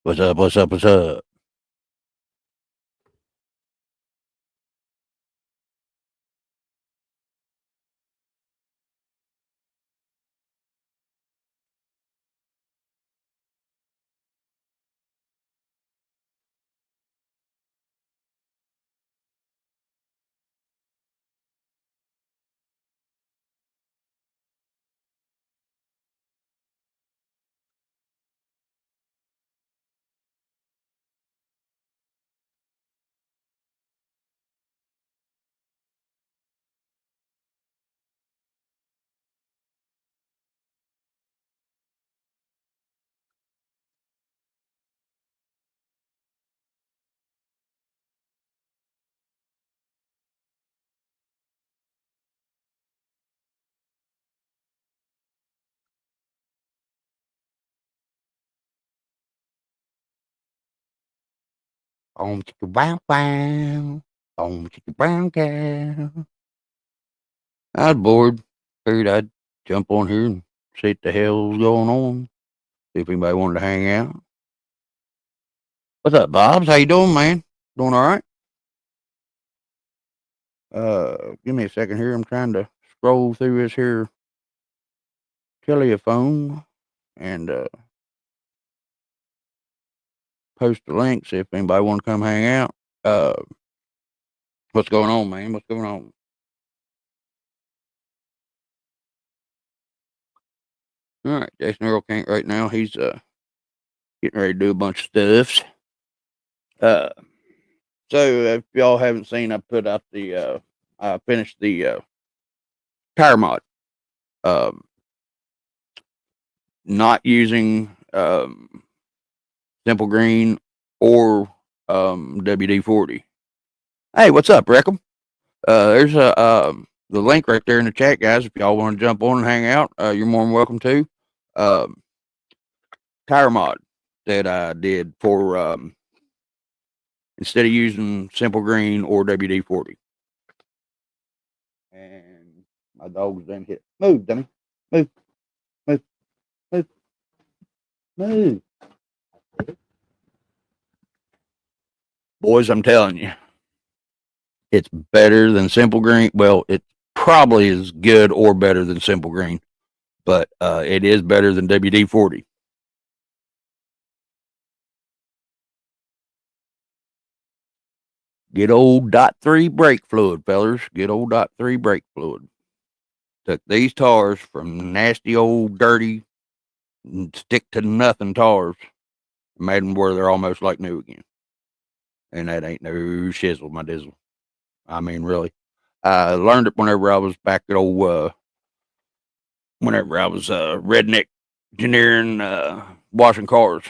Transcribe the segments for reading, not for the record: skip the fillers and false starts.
What's up? What's up? What's up? Chicka wow wow. Chicka brown cow. I was bored. Figured I'd jump on here and see what the hell's going on. See if anybody wanted to hang out. What's up, Bobs? How you doing, man? Doing all right? Give me a second here. I'm trying to scroll through this here telephone and post a link. See if anybody want to come hang out. Uh, what's going on, man? What's going on? All right, Jason Earl can't right now. He's getting ready to do a bunch of stuffs. Uh, so if y'all haven't seen, I put out the I finished the tire mod. Um, not using simple green or WD-40. Hey, what's up, Reckham? There's the link right there in the chat, guys. If y'all want to jump on and hang out, you're more than welcome to. Tire mod that I did for instead of using simple green or WD-40. And my dog's done hit. Move, dummy. Move, move, move, move. Boys, I'm telling you, it's better than simple green. Well, it probably is good or better than simple green, but it is better than WD-40. Get old .3 brake fluid, fellers. Get old .3 brake fluid. Took these tires from nasty old dirty stick to nothing tires, made them where they're almost like new again. And that ain't no shizzle, my dizzle. I mean, really. I learned it whenever I was back at old, whenever I was redneck engineering, washing cars,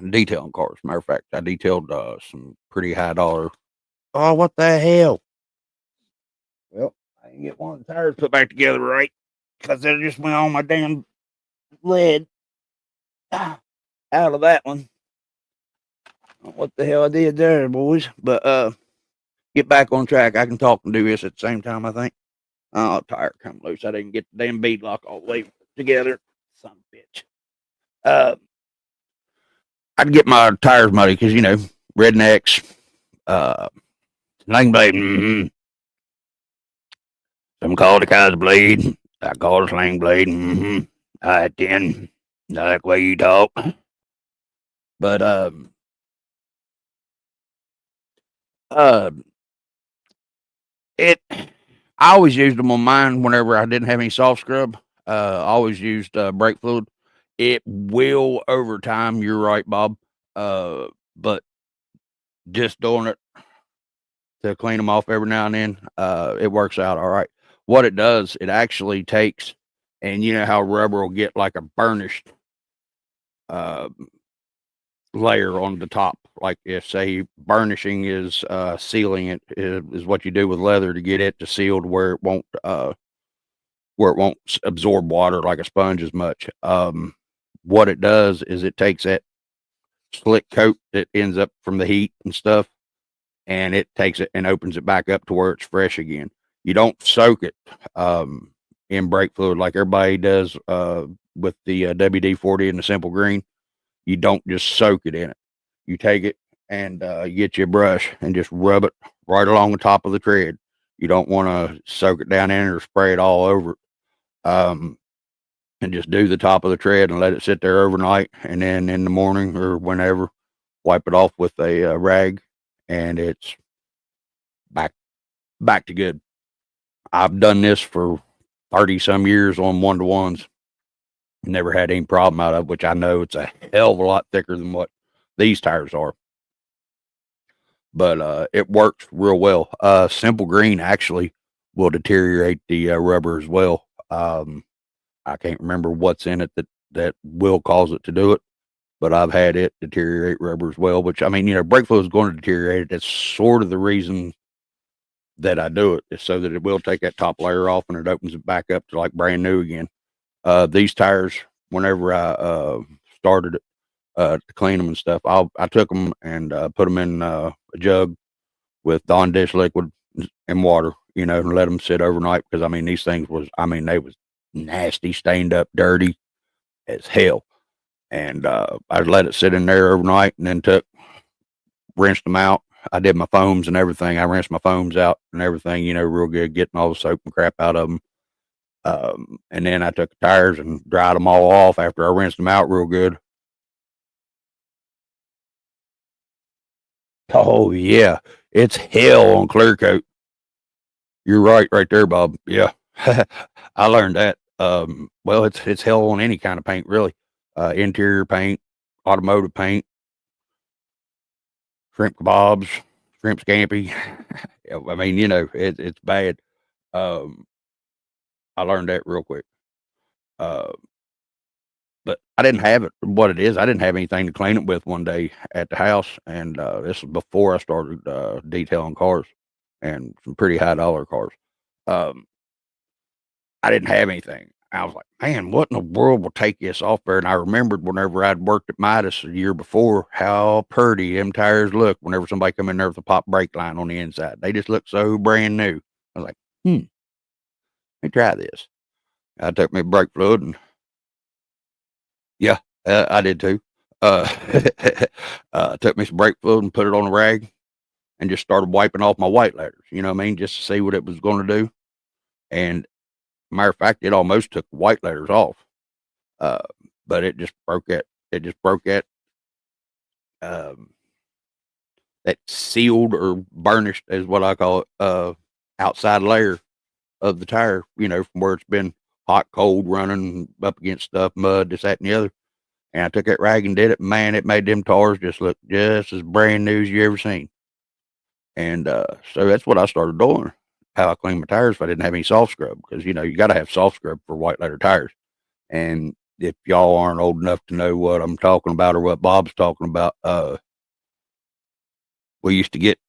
detailing cars. Matter of fact, I detailed some pretty high dollar. Oh, what the hell? Well, I didn't get one of the tires put back together right because they just went on my damn lid out of that one. What the hell I did there, boys? But get back on track. I can talk and do this at the same time, I think. Oh, tire come loose. I didn't get the damn bead lock all the way together. Son of a bitch. I'd get my tires muddy because, you know, rednecks, sling blade. Mm-hmm. Some call it a Kaiser blade. I call it a sling blade. Mm-hmm. All right, then. I like the way you talk. But, I always used them on mine whenever I didn't have any soft scrub. I always used brake fluid. It will over time. You're right, Bob. But just doing it to clean them off every now and then, it works out all right. What it does, it actually takes, and you know how rubber will get like a burnished layer on the top. Like if say burnishing is sealing it is what you do with leather to get it to seal to where it won't absorb water like a sponge as much. What it does is it takes that slick coat that ends up from the heat and stuff, and it takes it and opens it back up to where it's fresh again. You don't soak it in brake fluid like everybody does with the WD-40 and the simple green. you don't just soak it in it. You take it and you get your brush and just rub it right along the top of the tread. You don't want to soak it down in it or spray it all over it. And just do the top of the tread and let it sit there overnight. And then in the morning or whenever, wipe it off with a rag, and it's back to good. I've done this for 30 some years on 1-to-1s. Never had any problem out of it, which I know it's a hell of a lot thicker than what these tires are. But it works real well. Simple green actually will deteriorate the rubber as well. I can't remember what's in it that will cause it to do it, but I've had it deteriorate rubber as well, which, I mean, brake fluid is going to deteriorate it. That's sort of the reason that I do it, is so that it will take that top layer off and it opens it back up to like brand new again. These tires, whenever I started to clean them and stuff, I took them and put them in a jug with Dawn dish liquid and water, and let them sit overnight, because, I mean, these things they was nasty, stained up, dirty as hell. And I let it sit in there overnight, and then rinsed them out. I did my foams and everything. I rinsed my foams out and everything, real good, getting all the soap and crap out of them. And then I took the tires and dried them all off after I rinsed them out real good. Oh yeah, it's hell on clear coat. You're right there, Bob. Yeah, I learned that. Well, it's hell on any kind of paint, really. Interior paint, automotive paint, shrimp kebabs, shrimp scampi. I mean, it's bad. Um, I learned that real quick. Uh, but I didn't have it. What it is, I didn't have anything to clean it with one day at the house, and this was before I started detailing cars, and some pretty high dollar cars. Um, I didn't have anything. I was like, man, what in the world will take this off there? And I remembered whenever I'd worked at Midas a year before, how pretty them tires look whenever somebody come in there with a pop brake line on the inside. They just look so brand new. I was like, let me try this. I took my brake fluid, and yeah, I did too. Uh, took me some brake fluid and put it on a rag and just started wiping off my white letters, you know what I mean? Just to see what it was going to do. And matter of fact, it almost took white letters off. Uh, but it just broke um, that sealed or burnished, is what I call it, outside layer of the tire, from where it's been hot, cold, running up against stuff, mud, this, that, and the other. And I took that rag and did it. Man, it made them tires just look just as brand new as you ever seen. And so that's what I started doing. How I clean my tires if I didn't have any soft scrub, because you got to have soft scrub for white letter tires. And if y'all aren't old enough to know what I'm talking about or what Bob's talking about, we used to get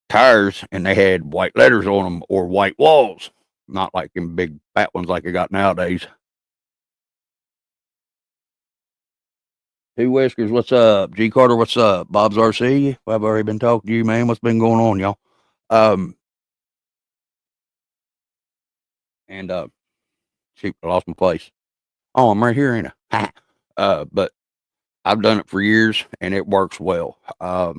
tires and they had white letters on them or white walls, not like them big fat ones like I got nowadays. Two Whiskers, what's up? G Carter, what's up? Bob's RC, well, I've already been talking to you, man. What's been going on, y'all? Um, and shoot, I lost my place. Oh, I'm right here, ain't I? But I've done it for years and it works well. I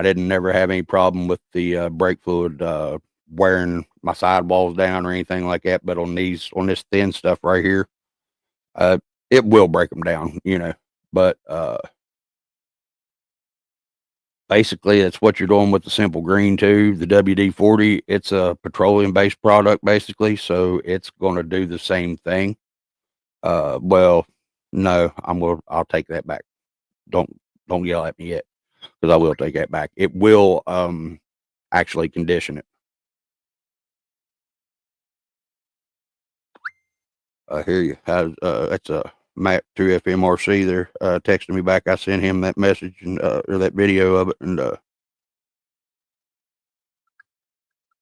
didn't never have any problem with the brake fluid wearing my sidewalls down or anything like that. But on this thin stuff right here, uh, it will break them down, But basically, that's what you're doing with the Simple Green too. The WD-40, it's a petroleum-based product, basically, so it's going to do the same thing. Well, no, I'll take that back. Don't yell at me yet, because I will take that back. It will actually condition it. I hear you. That's a Matt through FMRC there texting me back. I sent him that message and or that video of it, and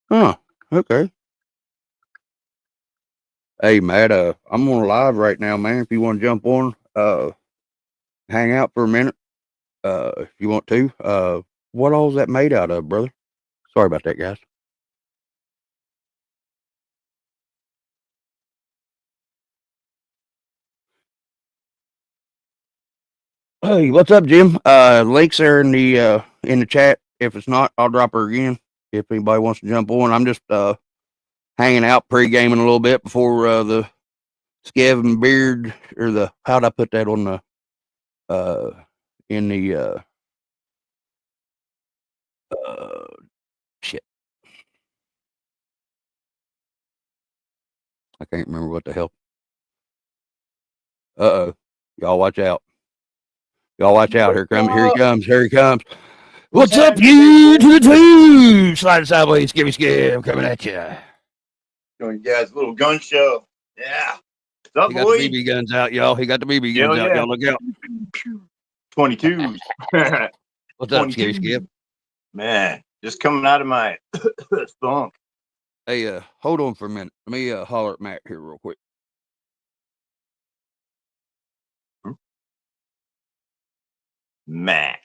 huh, okay. Hey Matt, I'm on live right now, man. If you want to jump on, hang out for a minute, if you want to. What all is that made out of, brother? Sorry about that, guys. Hey, what's up, Jim? Links are in the chat. If it's not, I'll drop her again. If anybody wants to jump on, I'm just hanging out, pre-gaming a little bit before the skev and beard or the how'd I put that on the in the shit. I can't remember what the hell. Y'all watch out. Y'all watch out. Here he comes. Here he comes. What's up, you to the two? Slide sideways, skev coming at you. Showing you guys a little gun show. Yeah. What's up, He got boy? the BB guns out, y'all. He got the BB guns out. Y'all look out. 22s. What's up, skev? Man, just coming out of my spunk. Hey, hold on for a minute. Let me holler at Matt here real quick. Matt.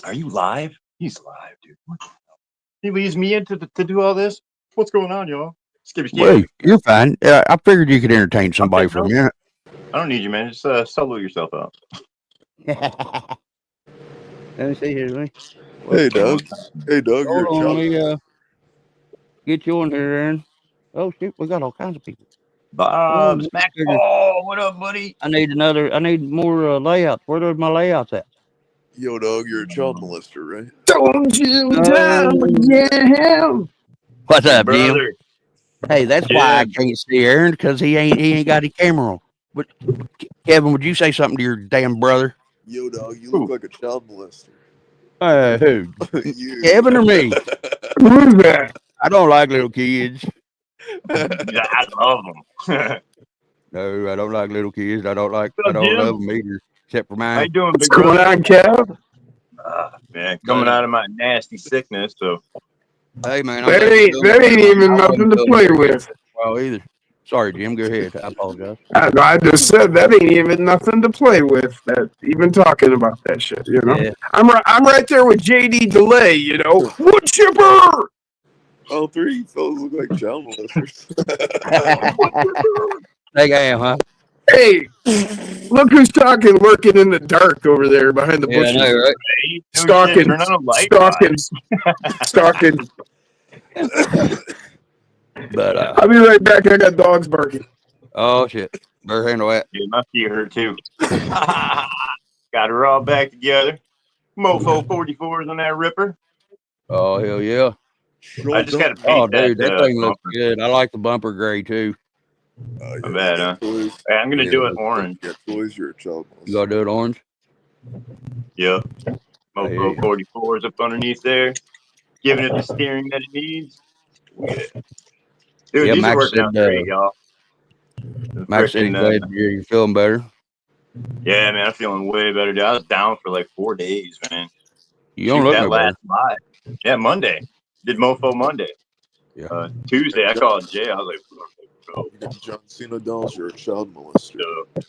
Are you live? He's live, dude. What the hell? He leaves me in to do all this? What's going on, y'all? Wait, you're fine. I figured you could entertain somebody for a minute. I don't need you, man. Just solo yourself out. Let me see here, man. Hey, Doug. Hey, Doug. Hold on, let me get you on here, Aaron. Oh shit, we got all kinds of people. Bob, Smack. Oh, what up, buddy? I need more layouts. Where are my layouts at? Yo, Doug, you're a child molester, right? Don't you down, What's up, brother? Jim? Hey, that's why I can't see Aaron, because he ain't got a camera on. But Kevin, would you say something to your damn brother? Yo, Doug, you look like a child molester. Who? You. Kevin or me? Who's that? I don't like little kids. Yeah, I love them. No, I don't like little kids. I don't love them either, except for mine. How you doing, What's big going brother? on, Kev? Man, coming out of my nasty sickness, so. Hey, man. That ain't even nothing to play with. Well, either. Sorry, Jim. Go ahead. I apologize. I just said that ain't even nothing to play with. That even talking about that shit, you know. Yeah. I'm right there with JD Delay, you know. Wood chipper. All three fellas look like child molesters. Think I am, huh? Hey, look who's talking, lurking in the dark over there behind the bushes. I know, right? Hey, Stalking. But I'll be right back. I got dogs barking. Oh shit, better handle that. Yeah, my feet hurt too. Got her all back together. Mofo 44s on that ripper. Oh hell yeah! I just got to paint dude, that thing looks bumper. good. I like the bumper gray too. Not bad, huh? Hey, I'm gonna do it orange. Yeah, boys, you're a child molester. You gotta do it orange. Yep. Mofo 44s up underneath there, giving it the steering that it needs. Yeah. Dude, Yeah, these Max are working said, out great, y'all. Max said he's glad you're feeling better. Yeah, man, I'm feeling way better. Dude. I was down for like 4 days, man. You don't look no better. Live. Yeah, Monday. Did Mofo Monday. Yeah. Tuesday, I called Jay. I was like, bro. You get John Cena dolls, you're a child molester.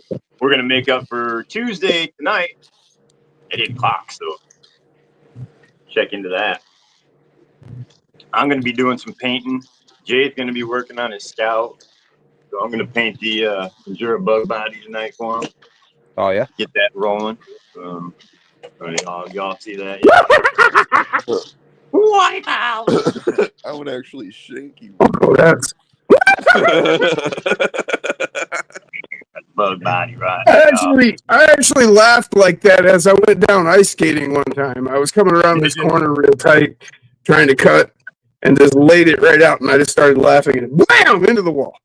So we're going to make up for Tuesday tonight at 8 o'clock. So check into that. I'm going to be doing some painting. Jay's going to be working on his Scout. So I'm going to paint the Endura bug body tonight for him. Oh, yeah? Get that rolling. Y'all see that? Yeah. Wipe out! I would actually shake you. Oh, that's bug body, right? I actually laughed like that as I went down ice skating one time. I was coming around this corner real tight, trying to cut, and just laid it right out, and I just started laughing, and bam, into the wall.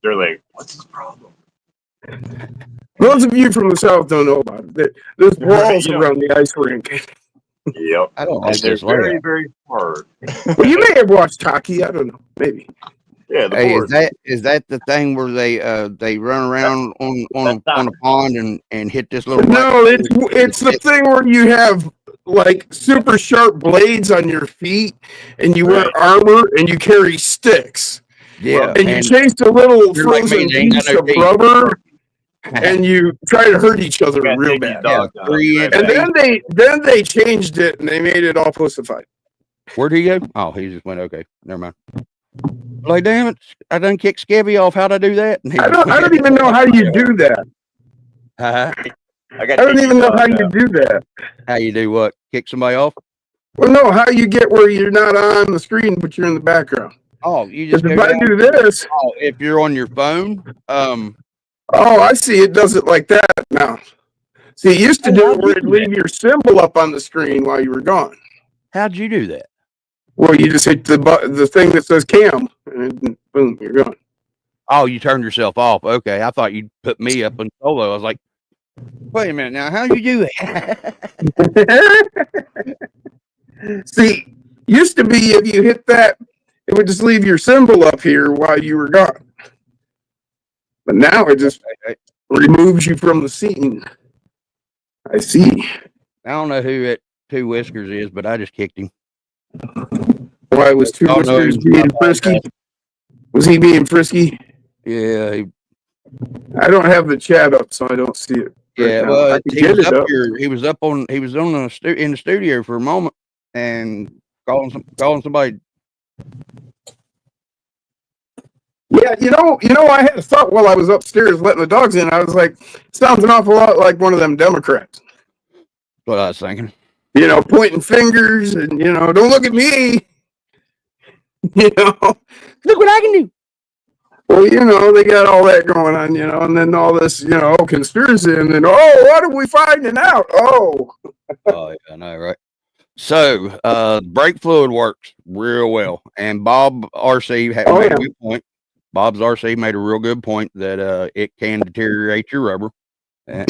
They're like, "What's his problem?" Those of you from the south don't know about it. There's walls around the ice rink. Yep. I don't like they're this very, very hard. Well, you may have watched hockey. I don't know. Maybe. Yeah. Hey, is that the thing where they run around on a pond and hit this little? No, it's the thing where you have like super sharp blades on your feet, and you wear armor, and you carry sticks. Yeah, and you chase a little frozen piece of rubber, and you try to hurt each other real bad. And then they changed it, and they made it all pussified. Where'd he go? Oh, he just went. Okay, never mind. Like, damn it, I done kicked Skevy off. How'd I do that? I don't even know how you do that. Uh-huh. I got. I don't even know how you do that. How you do what? Kick somebody off? Well, no, how you get where you're not on the screen, but you're in the background. Oh, you just If go I down. do this, Oh, if you're on your phone, oh, I see. It does it like that now. See, it used to do it where it'd leave your symbol up on the screen while you were gone. how'd you do that? Well, you just hit the thing that says cam, and boom, you're gone. Oh, you turned yourself off. Okay, I thought you'd put me up in solo. I was like, wait a minute now, how'd you do that? See, used to be if you hit that, it would just leave your symbol up here while you were gone. But now it just removes you from the scene. I see. I don't know who it Two Whiskers is, but I just kicked him. Why was Two Whiskers being frisky? Was he being frisky? Yeah, I don't have the chat up, so I don't see it. yeah. Right Well, I can he get was it up up. here. He was in the studio for a moment and calling somebody. Yeah, you know, I had a thought while I was upstairs letting the dogs in. I was like, sounds an awful lot like one of them Democrats. What I was thinking. You know, pointing fingers and, you know, don't look at me. You know, Look what I can do. well, you know, they got all that going on, you know, and then all this, you know, conspiracy, and then, oh, what are we finding out? Oh, Oh, yeah, I know, right? So, brake fluid works real well, and Bob RC had made a good point. Bob's RC made a real good point that it can deteriorate your rubber.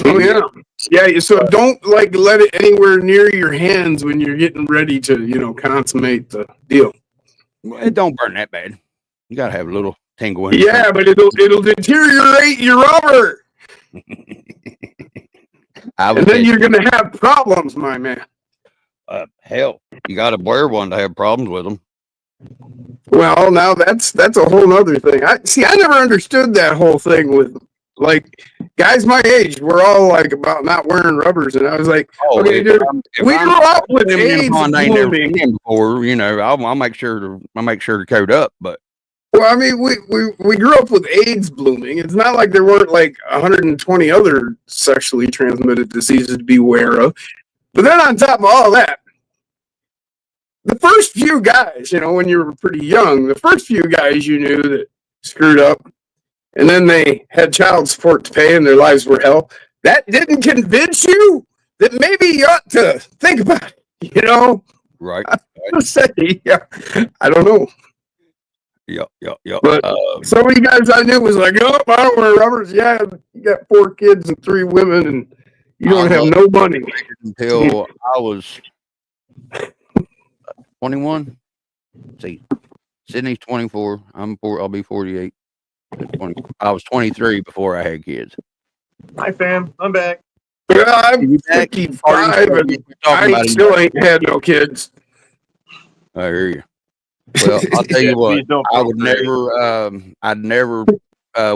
Oh yeah, yeah. So don't like let it anywhere near your hands when you're getting ready to, you know, consummate the deal. It don't burn that bad. You gotta have a little tingle in it. Yeah, but it'll deteriorate your rubber, and then you're gonna have problems, my man. Hell, you gotta wear one to have problems with them. Well, now that's a whole nother thing. I never understood that whole thing with like guys my age. We're all like about not wearing rubbers, and I was like, okay, dude, we grew up with AIDS blooming. Before, you know, I'll make sure to coat up. But well, I mean, we grew up with AIDS blooming. It's not like there weren't like 120 other sexually transmitted diseases to be aware of. But then on top of all that, the first few guys, you know, when you were pretty young, the first few guys you knew that screwed up, and then they had child support to pay and their lives were hell, that didn't convince you that maybe you ought to think about it, you know? Right. Yeah, I don't know. Yeah. But some of you guys I knew was like, oh, I don't wear rubbers. Yeah, you got 4 kids and 3 women, and you don't have no money. Until I was 21. See, Sydney's 24. I'll be 48. I was 23 before I had kids. Hi, fam. I'm back. Well, I'm 55 and I still ain't had no kids. I hear you. Well, I'll tell you what. I would I'd never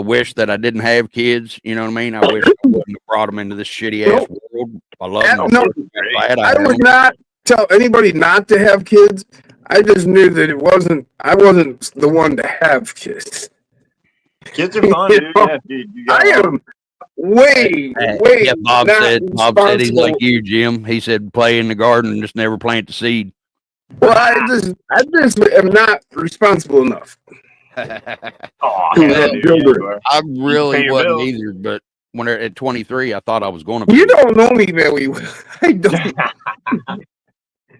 wish that I didn't have kids. You know what I mean? I wish I wouldn't have brought them into this shitty ass world. I love them. No, I would not tell anybody not to have kids. I just knew that I wasn't the one to have kids. Kids are fun, dude. Yeah, dude. I am way. Yeah, Bob said he's like you, Jim. He said play in the garden and just never plant the seed. Well, I just am not responsible enough. Oh, I really wasn't either, but when at 23, I thought I was going to be. You don't know me very well. I don't.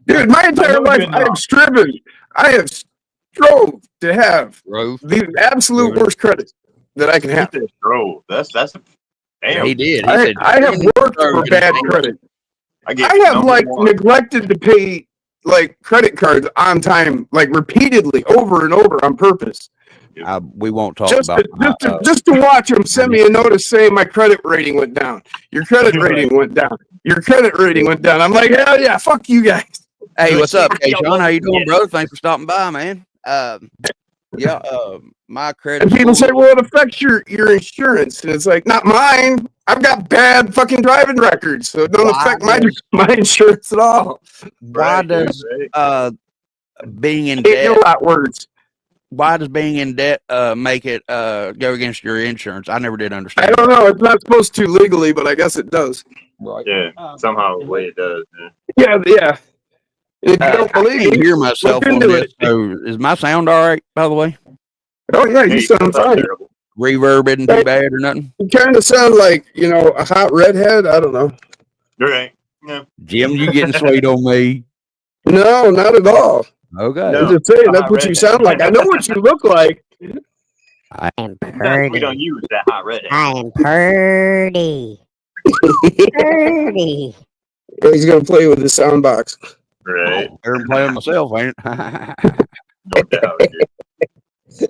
Dude, my entire life I have striven. I have strove to have the absolute worst credit that I can have. That's a damn. He did. I have worked for bad credit. I have like neglected to pay like credit cards on time, like repeatedly, over and over on purpose. We won't talk just about just to watch them send me a notice saying my credit rating went down. Your credit rating went down. Your credit rating went down. I'm like, hell yeah, fuck you guys. Hey, what's up, hey Sean? How you doing, brother? Thanks for stopping by, man. My credit. And people say, well, it affects your insurance, and it's like, not mine. I've got bad fucking driving records, so it don't affect my insurance at all. Why does being in debt? A lot of words. why does being in debt make it go against your insurance? I never did understand. I don't know. It's not supposed to legally, but I guess it does. Right. Yeah, somehow the way it does. Yeah, yeah. If you don't I believe can't me, hear myself look on into this. it. So is my sound all right? By the way, Oh yeah, you Hey, sound that's not fine. terrible. reverb isn't too bad or nothing. You kind of sound like a hot redhead. I don't know. You're right. Yeah. Jim, you getting sweet on me? No, not at all. Okay. I'm No. just saying A that's hot what you redhead. sound like. I know what you look like. I am It's not sweet on purdy. you. It's that hot redhead. I am purdy. Purdy. He's gonna play with his sound box. Right. I'm playing myself, ain't it? No doubt, dude. So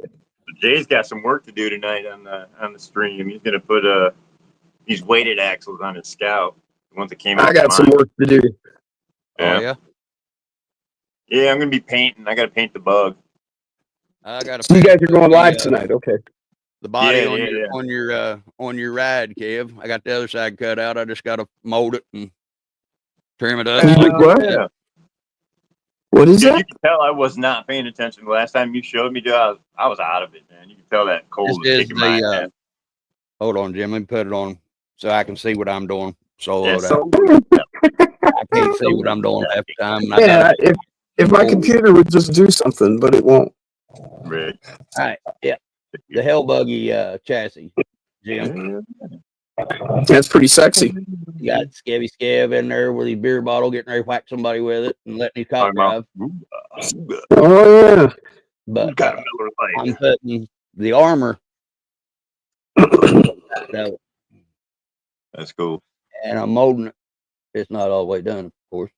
Jay's got some work to do tonight on the stream. He's gonna put these weighted axles on his Scout. The ones that came out. I got some mine. work to do. Oh yeah. Yeah, I'm gonna be painting. I gotta paint the bug. I got So you guys are going live tonight, okay? The body Yeah, on yeah, your yeah. on your ride, Kev. I got the other side cut out. I just got to mold it and trim it up. What? Yeah. What is Dude, that? you can tell I was not paying attention the last time you showed me, dude. I was out of it, man. You can tell that cold This was is kicking my the ass. hold on, Jim. Let me put it on so I can see what I'm doing. Solo Yeah, it so, out. I can't see what I'm doing half the time. And I Yeah, gotta if my computer would just do something, but it won't. right. All right, yeah. The hell buggy chassis, Jim. That's pretty sexy. You got Skevy Skev in there with his beer bottle, getting ready to whack somebody with it and letting his cop drive. Oh yeah. But Got a Miller I'm Lite. putting the armor so, That's cool. and I'm molding it. It's not all the way done, of course.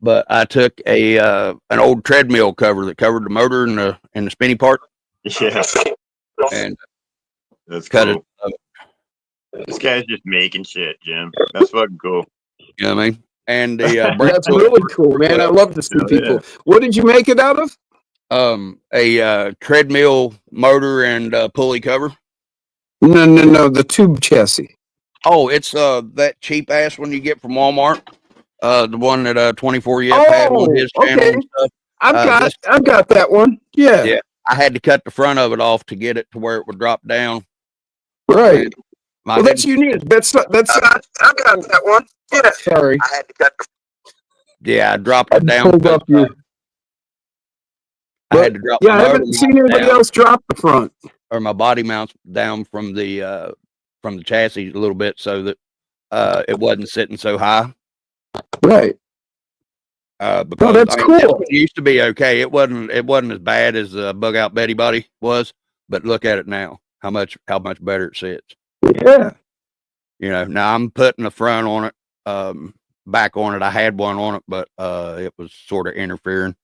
But I took an old treadmill cover that covered the motor and the spinny part Yeah, and that's cut cool. it up. This guy's just making shit, Jim. That's fucking cool. You know what I mean? And the brake That's fluid, really cool, man. I love to see Yeah, people. yeah. What did you make it out of? a treadmill motor and pulley cover. No. The tube chassis. Oh, it's that cheap ass one you get from Walmart. The one that 24 Yep had Oh, on his channel okay. and stuff. I've got that one. Yeah. Yeah. I had to cut the front of it off to get it to where it would drop down. Right. And Well, that's unique. That's I've got that one. Yeah. Sorry. I had to cut. Yeah, I dropped I it down. pulled up you. I had to drop Yeah, my I motor haven't seen mount anybody down, else drop the front. or my body mounts down from the chassis a little bit so that it wasn't sitting so high. Right. Because that's I mean, cool. this one used to be okay. It wasn't as bad as the bug out Betty body was, but look at it now. How much better it sits. Yeah. You know, now I'm putting the front on it, back on it. I had one on it, but it was sort of interfering.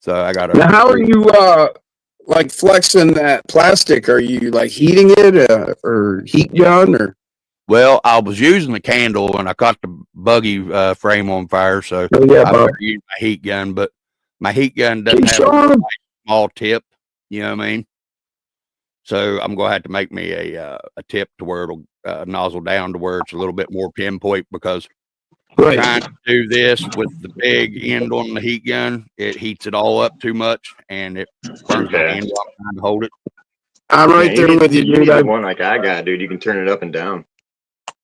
So I got to. Now, how are you like flexing that plastic? Are you like heating it or heat gun or? Well, I was using the candle and I caught the buggy frame on fire, so Oh, yeah, I Bob. better use my heat gun. But my heat gun doesn't Hey, have a Sean. small tip. You know what I mean? So I'm gonna have to make me a tip to where it'll nozzle down to where it's a little bit more pinpoint, because Right. trying to do this with the big end on the heat gun, it heats it all up too much and it burns my hand while I'm trying to hold it. I'm right there with you, dude. need one like I got, dude. You can turn it up and down.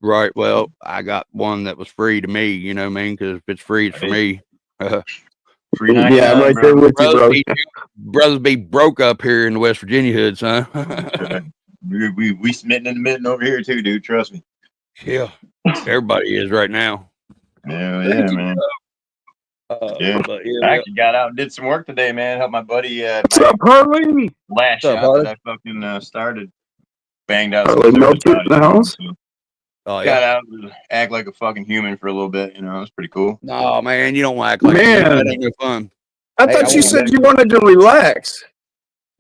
Right. Well, I got one that was free to me. You know what I mean? Because if it's free, it's for me. Free Yeah, I'm right there with you, bro. Brothers be broke up here in the West Virginia hoods, huh? we smitten in the mitten over here too, dude. Trust me. Yeah, everybody is right now. Yeah, man. Yeah. But I actually got out and did some work today, man. Helped my buddy What's up, Harley? last What's up, shop Harley? that I fucking started. Banged out Harley some melted in the house? Oh Got yeah. out and act like a fucking human for a little bit. You know, it was pretty cool. No, man, you don't act like Man. that. Ain't no fun. I Hey, thought I you want said you wanted to relax.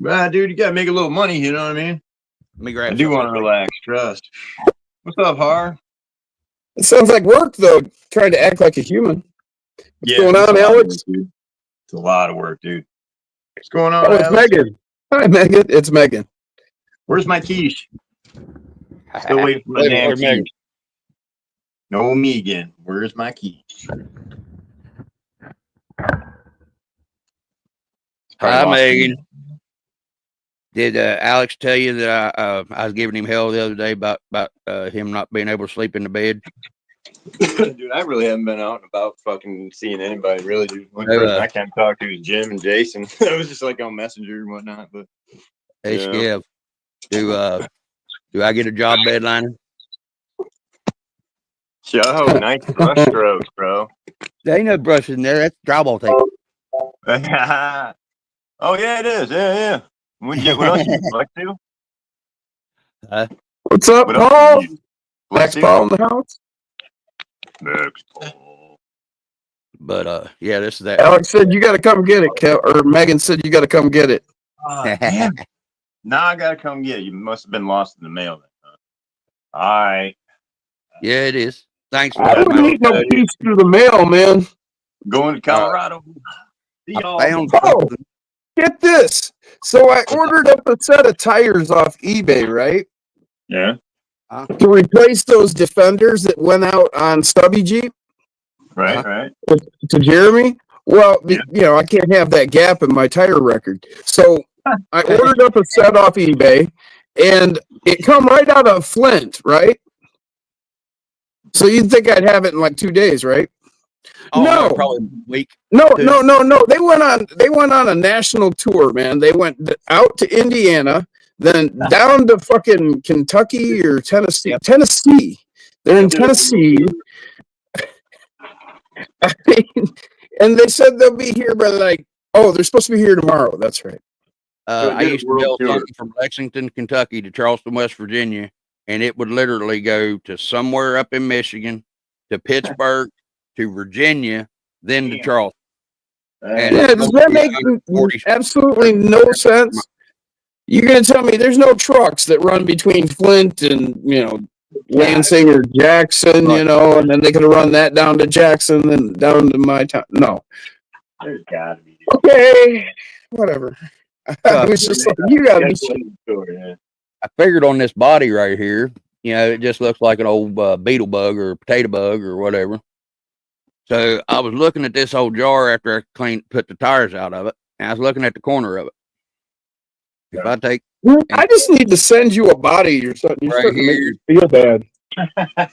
Dude, you gotta make a little money. You know what I mean? Let me I grab. do want to relax. Trust. What's up, Har? It sounds like work, though, trying to act like a human. What's going it's on, a lot of Alex? work, dude. It's a lot of work, dude. What's going on, Oh, it's Alex? Megan. Hi, Megan. It's Megan. Where's my quiche? Still waiting for my Wait, damn where's Megan? quiche. No, me again. Where's my quiche? Hi, Megan. Did Alex tell you that I was giving him hell the other day about him not being able to sleep in the bed? Dude, I really haven't been out and about fucking seeing anybody, really, dude. One person I can't talk to is Jim and Jason. It was just like on Messenger and whatnot, but Hey, Skev, do I get a job bedlining? Joe, nice brush strokes, bro. There ain't no brush in there. That's drywall tape. Oh, yeah, it is. Yeah. What else you like to? What's up, What else Paul? you Max Paul in the house. Max Paul. But yeah, this is that. Alex said you got to come get it, or Megan said you got to come get it. Damn. Now I gotta come get it. You must have been lost in the mail then. Huh? All right. Yeah, it is. Thanks for I that. wouldn't eat no piece through the mail, man. Going to Colorado. See y'all. I found Oh, get this. So I ordered up a set of tires off eBay, right? Yeah. To replace those Defenders that went out on Stubby Jeep. Right. To Jeremy. Well, Yeah. you know, I can't have that gap in my tire record. So I ordered up a set off eBay, and it come right out of Flint, right? So you'd think I'd have it in like 2 days, right? Oh, No, probably a week. no. They went on a national tour, man. They went out to Indiana, then down to fucking Kentucky or Tennessee. Yep. Tennessee. They're in Tennessee. I mean, and they said they'll be here by they're supposed to be here tomorrow. That's right. I used to build something from Lexington, Kentucky to Charleston, West Virginia, and it would literally go to somewhere up in Michigan, to Pittsburgh, to Virginia, then to Charleston. And yeah, does that make absolutely no sense? You're going to tell me there's no trucks that run between Flint and, Lansing or Jackson, and then they could run that down to Jackson and down to my town. No. There's gotta be. Okay. Whatever. I was just like, you got to be. I figured on this body right here, it just looks like an old beetle bug or potato bug or whatever. So I was looking at this old jar after I put the tires out of it, and I was looking at the corner of it. If I take, I just need to send you a body or something. You're starting to make me feel bad.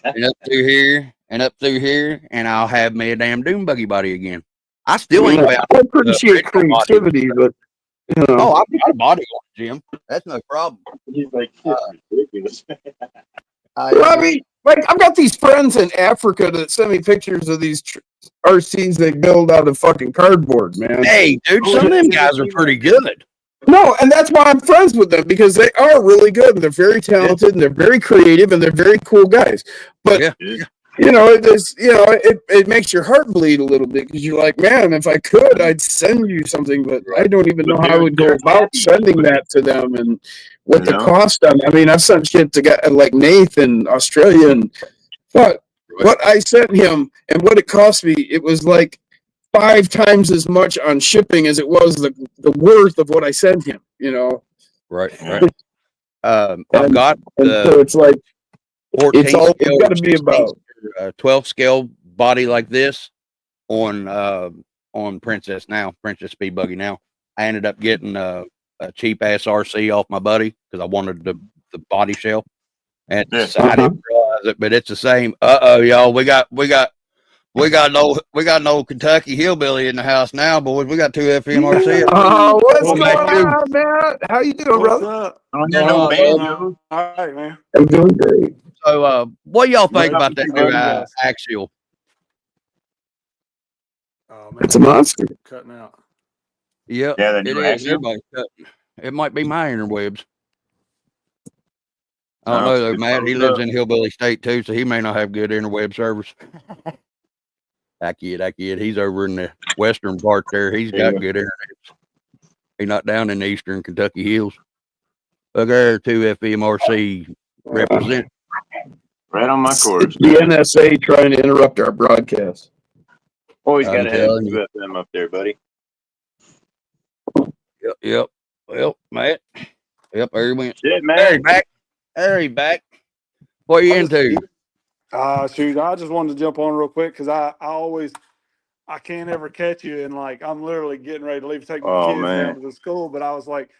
And up through here, and up through here, and I'll have me a damn dune buggy body again. I still ain't about. I appreciate creativity, but Oh, I've got a body on it, Jim. That's no problem. He's like, ridiculous. I mean, I've got these friends in Africa that send me pictures of these RCs they build out of fucking cardboard, man. Hey, dude, some of them guys are pretty good. No, and that's why I'm friends with them, because they are really good and they're very talented and they're very creative and they're very cool guys. But it makes your heart bleed a little bit, because you're like, man, if I could, I'd send you something, but I don't even know how I would go about sending that to them and what the cost on. I mean, I've sent shit to guys like Nate in Australia, and what I sent him and what it cost me, it was like 5 times as much on shipping as it was the worth of what I sent him, Right. I've got so it's like it's got to be about 12 scale body like this on Princess Speed Buggy now. I ended up getting a cheap ass RC off my buddy because I wanted the body shell, and I didn't realize it, but it's the same. Y'all, we got an old Kentucky hillbilly in the house now, boys. We got 2 FMRC. Oh, what's going on, Matt? How you doing, brother? All right, man. I'm doing great. So, what y'all think about that new axial? Oh man, it's a monster. Cutting out. Yep, yeah, it is. Everybody's cutting. It might be my interwebs. I don't know though, Matt. He lives in Hillbilly State too, so he may not have good interweb service. That kid. He's over in the western part there. He's got good internet. He's not down in the eastern Kentucky hills. Look there, 2 FMRC represent. Right on my course. The NSA trying to interrupt our broadcast. Always got to have them up there, buddy. Yep. Well, Matt. Yep, there he went. Shit, man. There he back. What are you into? Shoot, I just wanted to jump on real quick because I can't ever catch you, and like I'm literally getting ready to leave to take my kids down to the school, but I was like,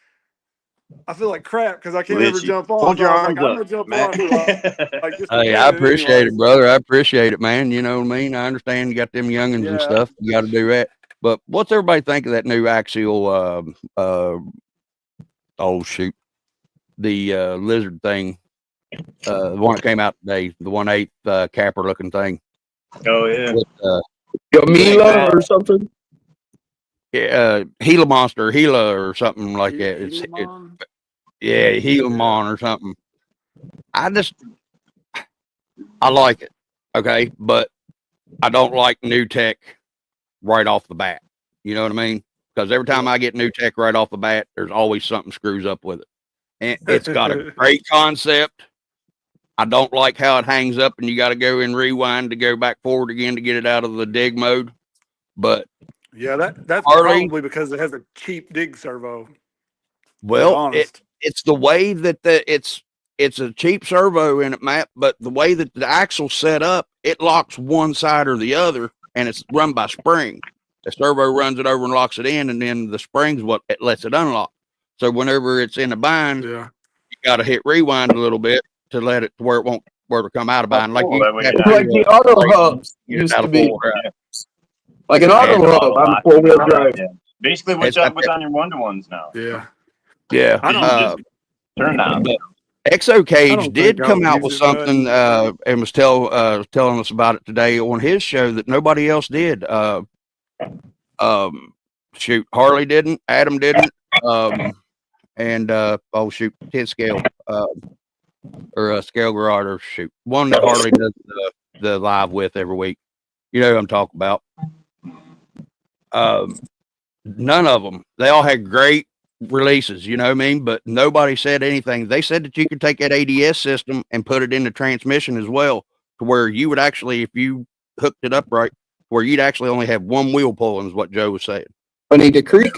I feel like crap because I can't ever Glitchy. jump on. Hold So your I was like, arms I'm up, gonna jump Matt. on, like just Hey, pretend I it appreciate anyways. it, brother. I appreciate it, man. You know what I mean? I understand you got them youngins and Yeah. stuff. You got to do that. But what's everybody think of that new axial? Oh shoot, the lizard thing. The one that came out today, the 1/8 capper looking thing. Oh yeah. With, Gamila or something. Gila monster, Gila or something like that. Helamon? Yeah, Helamon or something. I like it. Okay, but I don't like new tech right off the bat. You know what I mean? Because every time I get new tech right off the bat, there's always something screws up with it. And it's got a great concept. I don't like how it hangs up and you got to go and rewind to go back forward again to get it out of the dig mode. But Yeah, that's Harley, probably because it has a cheap dig servo. well, it's the way that it's a cheap servo in it, Matt, but the way that the axle's set up, it locks one side or the other, and it's run by spring. The servo runs it over and locks it in, and then the spring's what it lets it unlock. So whenever it's in a bind, you got to hit rewind a little bit to let it to where it'll come out of bind. Like you that way It's like the auto hubs used to be. Like an auto hub on 4-wheel drive. Yeah. Basically, what's on your 1-to-1s now. Yeah. I don't turn down. Exo Cage don't did think I come would out use with it something and was telling us about it today on his show that nobody else did. Shoot, Harley didn't, Adam didn't, and oh shoot, 10 scale or scale garage or shoot, one that Harley does the live with every week. You know who I'm talking about. None of them. They all had great releases, you know what I mean? But nobody said anything. They said that you could take that ADS system and put it in the transmission as well, to where you would actually, if you hooked it up right, where you'd actually only have one wheel pulling, is what Joe was saying. Bonita Creek?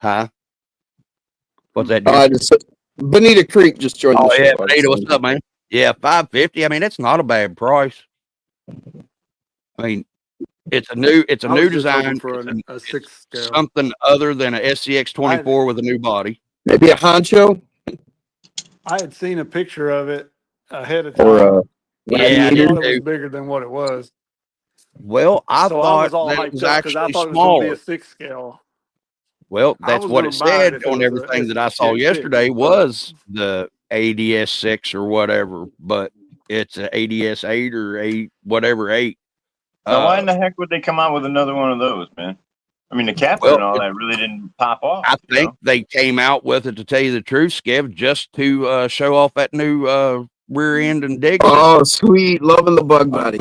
Huh? What's that? Bonita Creek just joined the show. Yeah, Bonita, what's up, man? Yeah, $550. I mean, that's not a bad price. I mean, it's a new design for a 6 scale. something other than a SCX 24 with a new body. Maybe a honcho. I had seen a picture of it ahead of time. Or I thought it was bigger than what it was. Well, I thought was all that hyped it was up because I actually thought it was going to be smaller. a 6 scale. Well, that's what it said on everything that I saw yesterday was the ADS 6 or whatever, but it's an ADS 8 or 8, whatever 8. Now, why in the heck would they come out with another one of those, man? I mean, the capper and all that really didn't pop off. I think they came out with it, to tell you the truth, Skev, just to show off that new rear end and dig. Oh, sweet. Loving the bug body.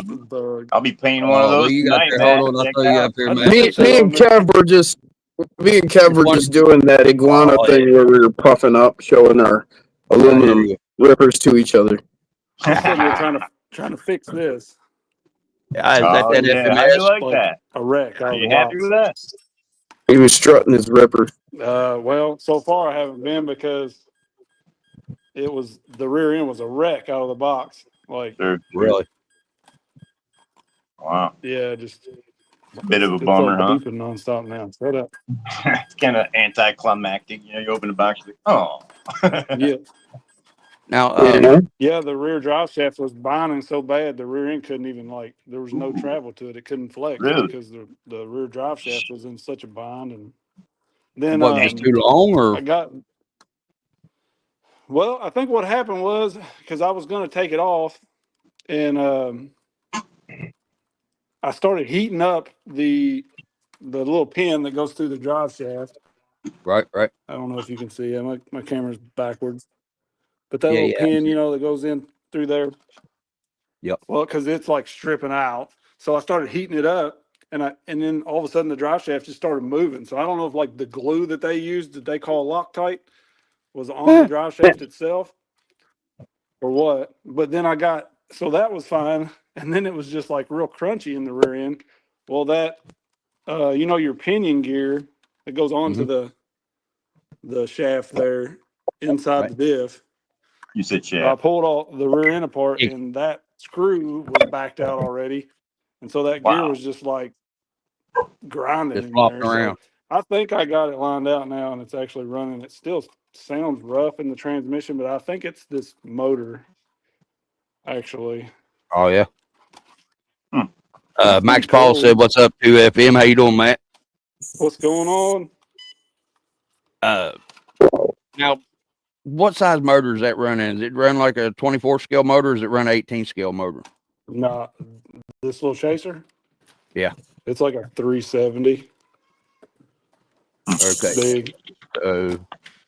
I'll be painting one of those tonight, man. Hold on, I'll throw you up here, man. Me and Kev were just doing that iguana thing where we were puffing up, showing our aluminum rippers to each other. We're trying to fix this. Is that FMS? How do you like that? A wreck. Are you happy with that? He was strutting his ripper. Well, so far I haven't been because the rear end was a wreck out of the box. Like, really? Wow. Yeah, just a bit of a bummer, huh? Beeping nonstop now. Shut up. It's kind of anticlimactic. You know, you open the box, you're like, oh. Yeah. Now, the rear drive shaft was binding so bad the rear end couldn't even there was no travel to it. It couldn't flex because the rear drive shaft was in such a bind. And then just too long, or I think what happened was because I was going to take it off, and I started heating up the little pin that goes through the drive shaft. Right. I don't know if you can see it. My camera's backwards. But that little pin, that goes in through there. Yep. Well, because it's stripping out. So I started heating it up, and then all of a sudden the drive shaft just started moving. So I don't know if the glue that they used that they call Loctite was on the drive shaft itself or what. But then so that was fine. And then it was just real crunchy in the rear end. Well, that, your pinion gear that goes onto the shaft there inside the diff. You said shaft. I pulled all the rear end apart, and that screw was backed out already, and so that gear was just grinding just flopping in there. around. So I think I got it lined out now, and it's actually running. It still sounds rough in the transmission, but I think it's this motor. Actually, Oh yeah. That's Max pretty Paul cool. said, "What's up, 2FM? How you doing, Matt?" What's going on? Now, what size motor is that running? Is it run like a 24 scale motor? Or is it run 18 scale motor? Nah, this little chaser. Yeah. It's like a 370. Okay. Big.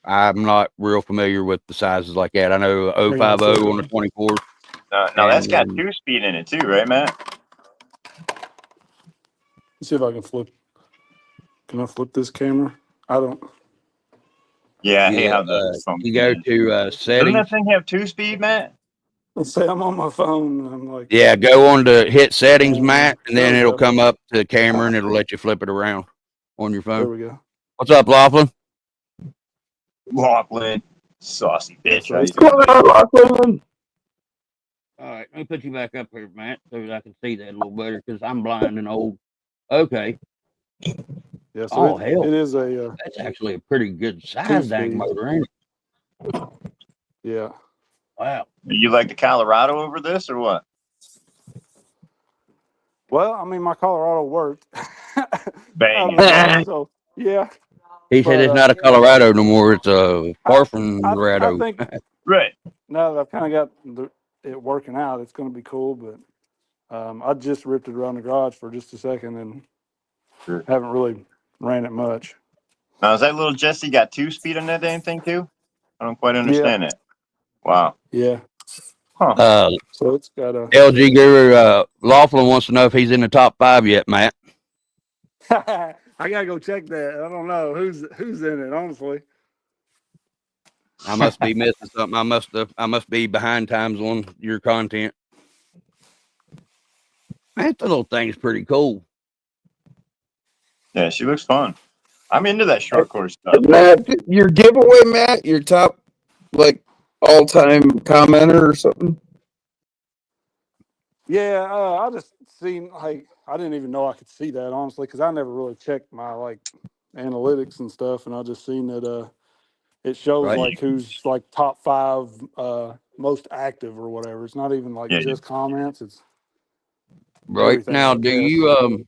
I'm not real familiar with the sizes like that. I know 050 on a 24. Now that's got 2-speed in it too, right, Matt? Let's see if I can flip. Can I flip this camera? I don't. Yeah. Hey, how's that? You go to Doesn't settings. that thing have 2-speed, Matt? Let's say I'm on my phone. And I'm like, Yeah, go on to hit settings, Matt, and then There we it'll go. come up to the camera and it'll let you flip it around on your there phone. we go. What's up, Laughlin? Laughlin, saucy bitch. So How you it's doing? Lachlan. All right, let me put you back up here, Matt, so that I can see that a little better because I'm blind and old. Okay. Yeah, so Oh, hell. it is a That's actually a pretty good size dang 2-speed. motor, ain't it? Yeah. Wow. You like the Colorado over this or what? Well, I mean, my Colorado worked. Bang. So yeah. He said But, it's not a Colorado no more. It's a far from I Colorado. think Right. now that I've kind of got it working out, it's going to be cool. But I just ripped it around the garage for just a second and Sure. haven't really ran it much. Now, is that little Jesse got 2-speed on that damn thing too? I don't quite understand that. Wow. Yeah. Huh. So it's got a. LG Guru Laughlin wants to know if he's in the top 5 yet, Matt. I gotta go check that. I don't know who's in it, honestly. I must be missing something. I must be behind times on your content. Man, that little thing's pretty cool. Yeah, she looks fun. I'm into that short course stuff. Matt, your giveaway, Matt, your top like all-time commenter or something. Yeah, I just seen like I didn't even know I could see that honestly because I never really checked my like analytics and stuff, and I just seen that it shows Right. like who's like top 5 most active or whatever. It's not even like Yeah, just comments. It's Right everything, now, I do guess. you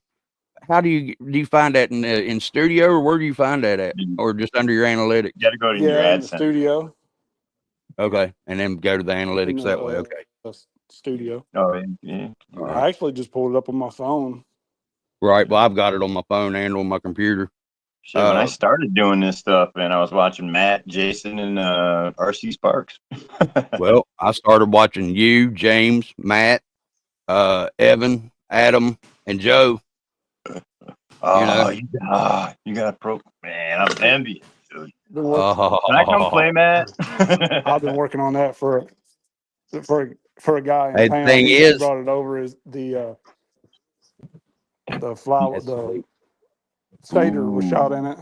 how do you find that in studio, or where do you find that at, You or just under your analytics? got to go to your Yeah, in the AdSense. studio. Okay, and then go to the In analytics the, that way. Okay, studio. Oh, yeah. all right. I actually just pulled it up on my phone. Right. Well, I've got it on my phone and on my computer. Shit, when I started doing this stuff, man, I was watching Matt, Jason, and RC Sparks. Well, I started watching you, James, Matt, Evan, Adam, and Joe. Oh, you got a pro, man. I'm envious, dude. Been working, Can I come play, Matt? I've been working on that for a guy in Hey, the town. thing He is- brought it over is the flower, the stator was shot in it.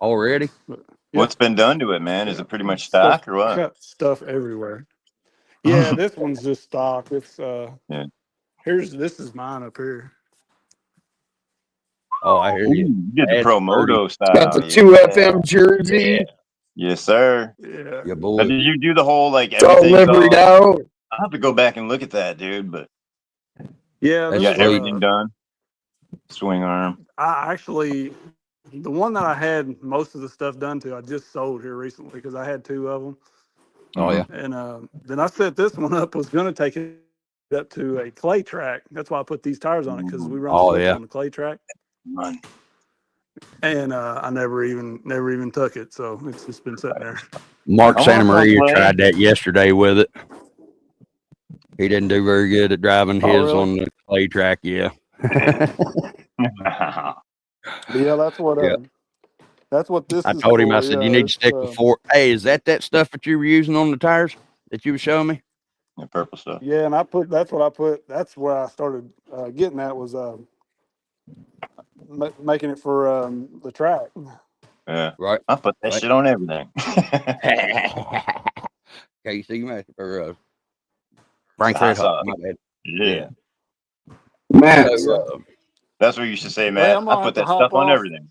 Already? Yeah. What's been done to it, man? Is it pretty much stock or what? Got stuff everywhere. Yeah, this one's just stock. It's Yeah. this is mine up here. Oh, I hear Ooh, you. you did the That's Pro Moto style. Got the 2FM jersey. Yes, sir. Yeah. Yeah, Now, boy. did you do the whole like It's all everything's liveried all? out. I'll have to go back and look at that, dude. But Yeah, That's you got sweet. everything done. Swing arm. I actually, the one that I had most of the stuff done to, I just sold here recently because I had 2 of them. Oh, yeah. And then I set this one up, was going to take it up to a clay track. That's why I put these tires on it, because we run slicks yeah. on the clay track. Run. And I never even took it, so it's just been sitting there. Mark I Santa wanna Maria play. tried that yesterday with it. He didn't do very good at driving Oh, his really? on the clay track. Yeah. But yeah, that's what Yeah. that's what this I is told him, for. I said, Yeah, you need to it's, stick with 4. Hey, is that stuff that you were using on the tires that you were showing me? The purple stuff. Yeah, and that's what I put. That's where I started getting at was making it for the track. Yeah. Right. I put that Right. shit on everything. KC Master or Frank Hot Red Hot. sauce. My bad. Yeah. Matt, So, That's what you should say, Hey, Matt. I'm I gonna put have to that hop stuff on off. everything.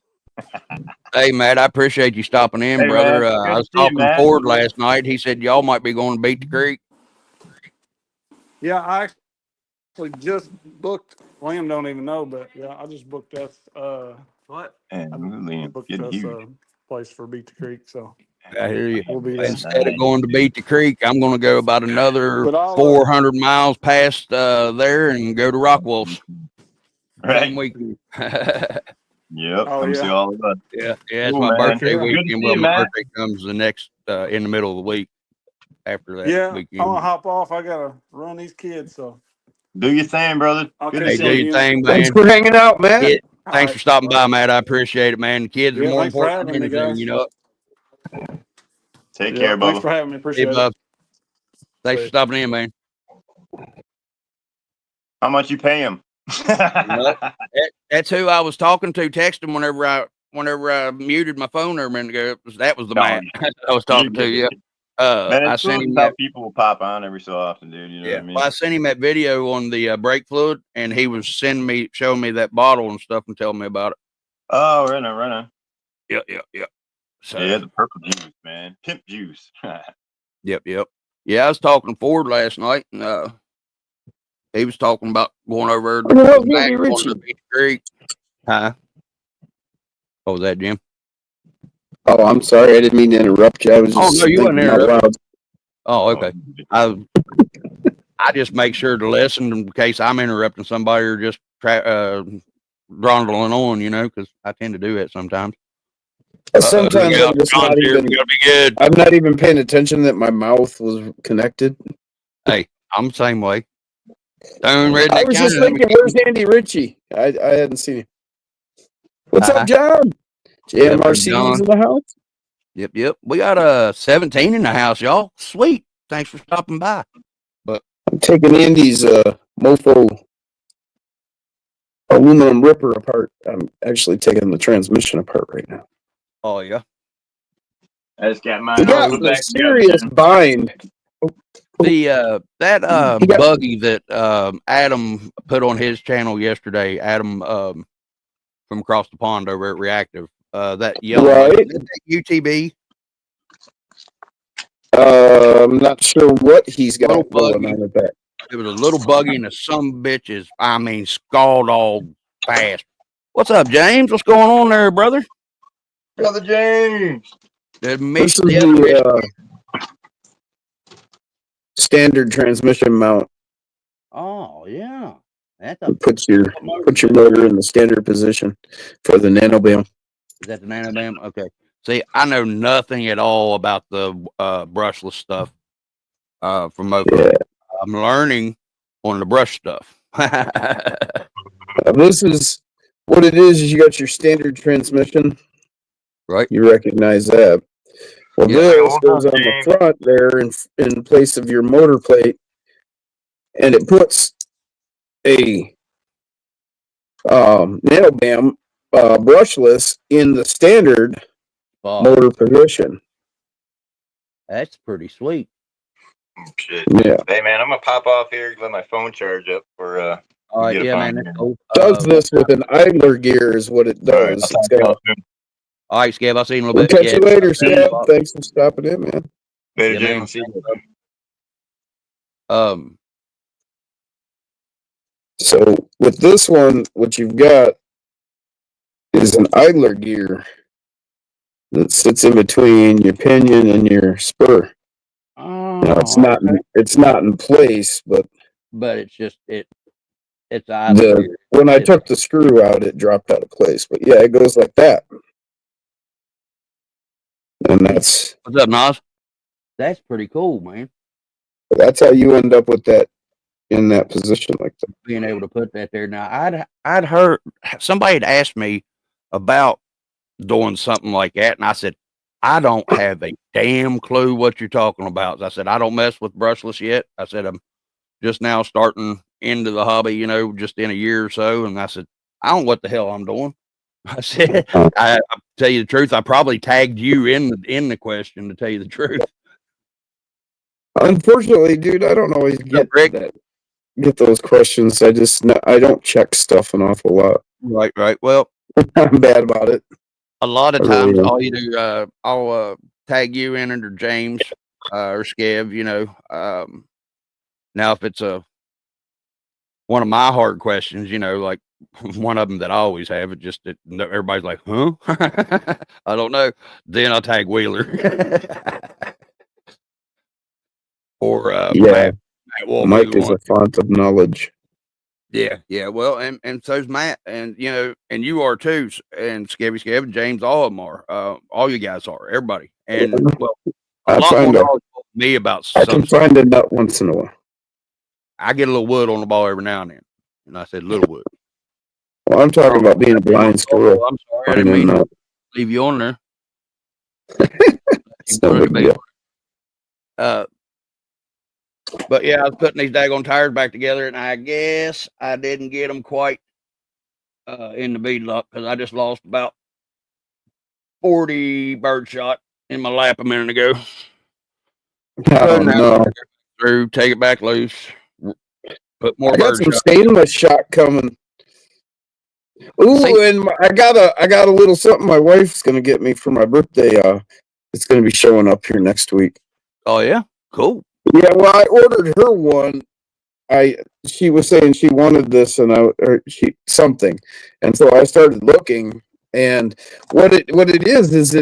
Hey, Matt, I appreciate you stopping in, Hey, brother. man. Good I to was see you, talking to Matt. Ford last night. He said y'all might be going to Beat the Creek. Yeah, I actually just booked. Liam don't even know, but yeah, I just booked us. What? And I Liam booked getting us huge. a place for Beat the Creek, so I hear you. we'll be there. Instead of going to Beat the Creek, I'm going to go about another But I'll 400 miles past there and go to Rockwell's. Same Right? week. Yep. Oh, Come see yeah. all of us. Yeah, it's Cool, my man. birthday Yeah. Good to weekend. see Well, you, my Matt. birthday comes the next in the middle of the week after that Yeah, I'm weekend. gonna hop off. I gotta run these kids, so Do your thing, brother. I'll Good to Hey, catch see do up you. your with you. thing, Thanks man. for hanging out, Matt. Yeah, All thanks right. for stopping by, Matt. I appreciate it, man. The kids are Yeah, more thanks for important than having me, anything, guys. you know. Take Yeah, care, thanks Bubba. for having me. Hey, Appreciate it. Bob. Thanks for See. stopping in, man. How much you pay him? Well, that's who I was talking to, texting whenever I muted my phone there a minute ago. That was the No, Matt I was talking to. Yeah. Man, I it's cool sent him how that. people will pop on every so often, dude. You know Yeah. what I mean? Well, I sent him that video on the brake fluid, and he was showing me that bottle and stuff, and telling me about it. Oh, right on. Yeah. So. Yeah, the purple juice, man. Pimp juice. Yep. Yeah, I was talking to Ford last night, and he was talking about going over Who the hell's to back Andy going Ritchie? to Beach Creek. Huh? What was that, Jim? Oh, I'm sorry. I didn't mean to interrupt you. I was Oh just no, you wasn't thinking out interrupted. loud. Oh, okay. I just make sure to listen in case I'm interrupting somebody or just drawing on, you know, because I tend to do that sometimes. Sometimes I'm just not here. even. We gotta be good. I'm not even paying attention that my mouth was connected. Hey, I'm the same way. Stone Redneck I was just County. thinking, where's Andy Ritchie? I hadn't seen him. What's up, John? Yep, JMRC's John. in the house. Yep. We got 17 in the house, y'all. Sweet. Thanks for stopping by. I'm taking Andy's mofo aluminum ripper apart. I'm actually taking the transmission apart right now. Oh yeah. I just got He mine all got put in a back serious together. bind. The that He got- buggy that Adam put on his channel yesterday, Adam from across the pond over at Reactive, that yellow buggy, Right. is that UTB? I'm not sure what he's got Little going buggy. on with that. It was a little buggy and the some bitches, I mean, scald all fast. What's up, James? What's going on there, brother? Brother James. The This is other the standard transmission mount. Oh yeah, that's a It puts your motor in the standard position for the nanobam. Is that the nanobam? Okay. See, I know nothing at all about the brushless stuff from Mofo. Yeah. I'm learning on the brush stuff. This is what it is you got your standard transmission. Right. You recognize that. Well, Yeah. this goes on the front there in place of your motor plate, and it puts a nanobam brushless in the standard motor position. That's pretty sweet. Shit. Yeah. Hey man, I'm gonna pop off here. Let my phone charge up for All right, get yeah, up man. on That's here. cool. Does this with an idler gear is what it does. I'll It's talk to y'all got, soon. All right, Skev. I'll see you in a we'll little bit. catch you later, Skev. Thanks for stopping in, man. Later, Yeah, James. man. I'll see you. So with this one, what you've got is an idler gear that sits in between your pinion and your spur. Now it's not in place, but it's just it's idle gear. when I took the screw out, it dropped out of place. But yeah, it goes like that, and What's up, Nas? That's pretty cool, man. that's how you end up with that in that position like that. Being able to put that there. Now, I'd heard somebody had asked me about doing something like that, and I said, I don't have a damn clue what you're talking about. I said, I don't mess with brushless yet. I said, I'm just now starting into the hobby, you know, just in a year or so. And I said, I don't know what the hell I'm doing. I said, I tell you the truth, I probably tagged you in the question, to tell you the truth. Unfortunately, dude, I don't always get those questions. I don't check stuff an awful lot. Right. Well, I'm bad about it. a lot of I really times am. I'll either I'll tag you in under James or Skev, now if it's one of my hard questions, like one of them that I always have, it just everybody's like, huh? I don't know. Then I'll tag Wheeler or Yeah, Matt Wolf, Mike either is one. a font of knowledge. Yeah. Well, and so's Matt, and and you are too, and Skev, and James, all of them are. All you guys are, everybody, and well, a I lot more find a, knowledge than me about I some can stuff. find a nut once in a while. I get a little wood on the ball every now and then, and I said little wood. Well, I'm talking about being a blind squirrel. I'm sorry, I didn't Finding mean a to leave you on there. It's no big deal. But yeah, I was putting these daggone tires back together, and I guess I didn't get them quite in the bead lock because I just lost about 40 bird shot in my lap a minute ago. Oh, no. Through, take it back loose, put more I got bird some shot. stainless shot coming. Ooh, and I got a little something my wife's gonna get me for my birthday. It's gonna be showing up here next week. Oh yeah, cool. Yeah, well, I ordered her one. She was saying she wanted this, and something, and so I started looking. And what it is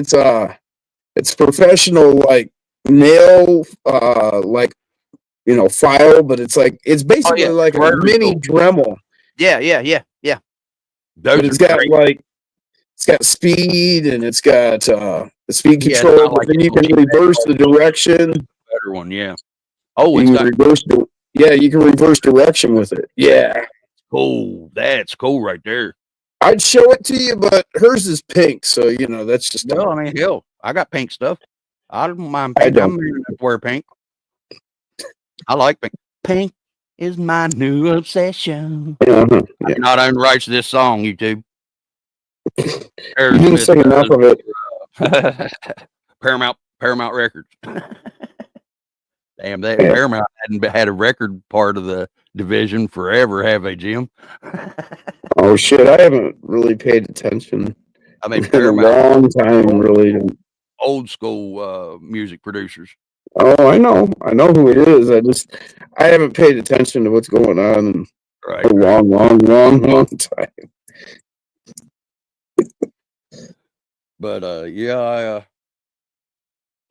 it's professional, like nail file, but it's basically like a mini Dremel. Yeah. But Those it's are got great. it's got speed, and it's got the speed Yeah, it's control, not but like then you it'll can leave that reverse the hole. direction. Better one, yeah. Oh, You it's can got reverse you can reverse direction with it. Yeah. cool. That's cool right there. I'd show it to you, but hers is pink, so that's just Well, I mean, hell, I got pink stuff. I don't mind I pink. don't. I'm going to wear pink. I like pink. Pink is my new obsession. Uh-huh. I Yeah. do not own the rights to this song, YouTube. You didn't sing enough of it. Paramount Records. Damn, that Yeah. Paramount hadn't had a record part of the division forever, have they, Jim? Oh shit! I haven't really paid attention. I mean, in a Paramount, long time, really. old school music producers. Oh, I know who it is. I haven't paid attention to what's going on in Right. a long time. But yeah,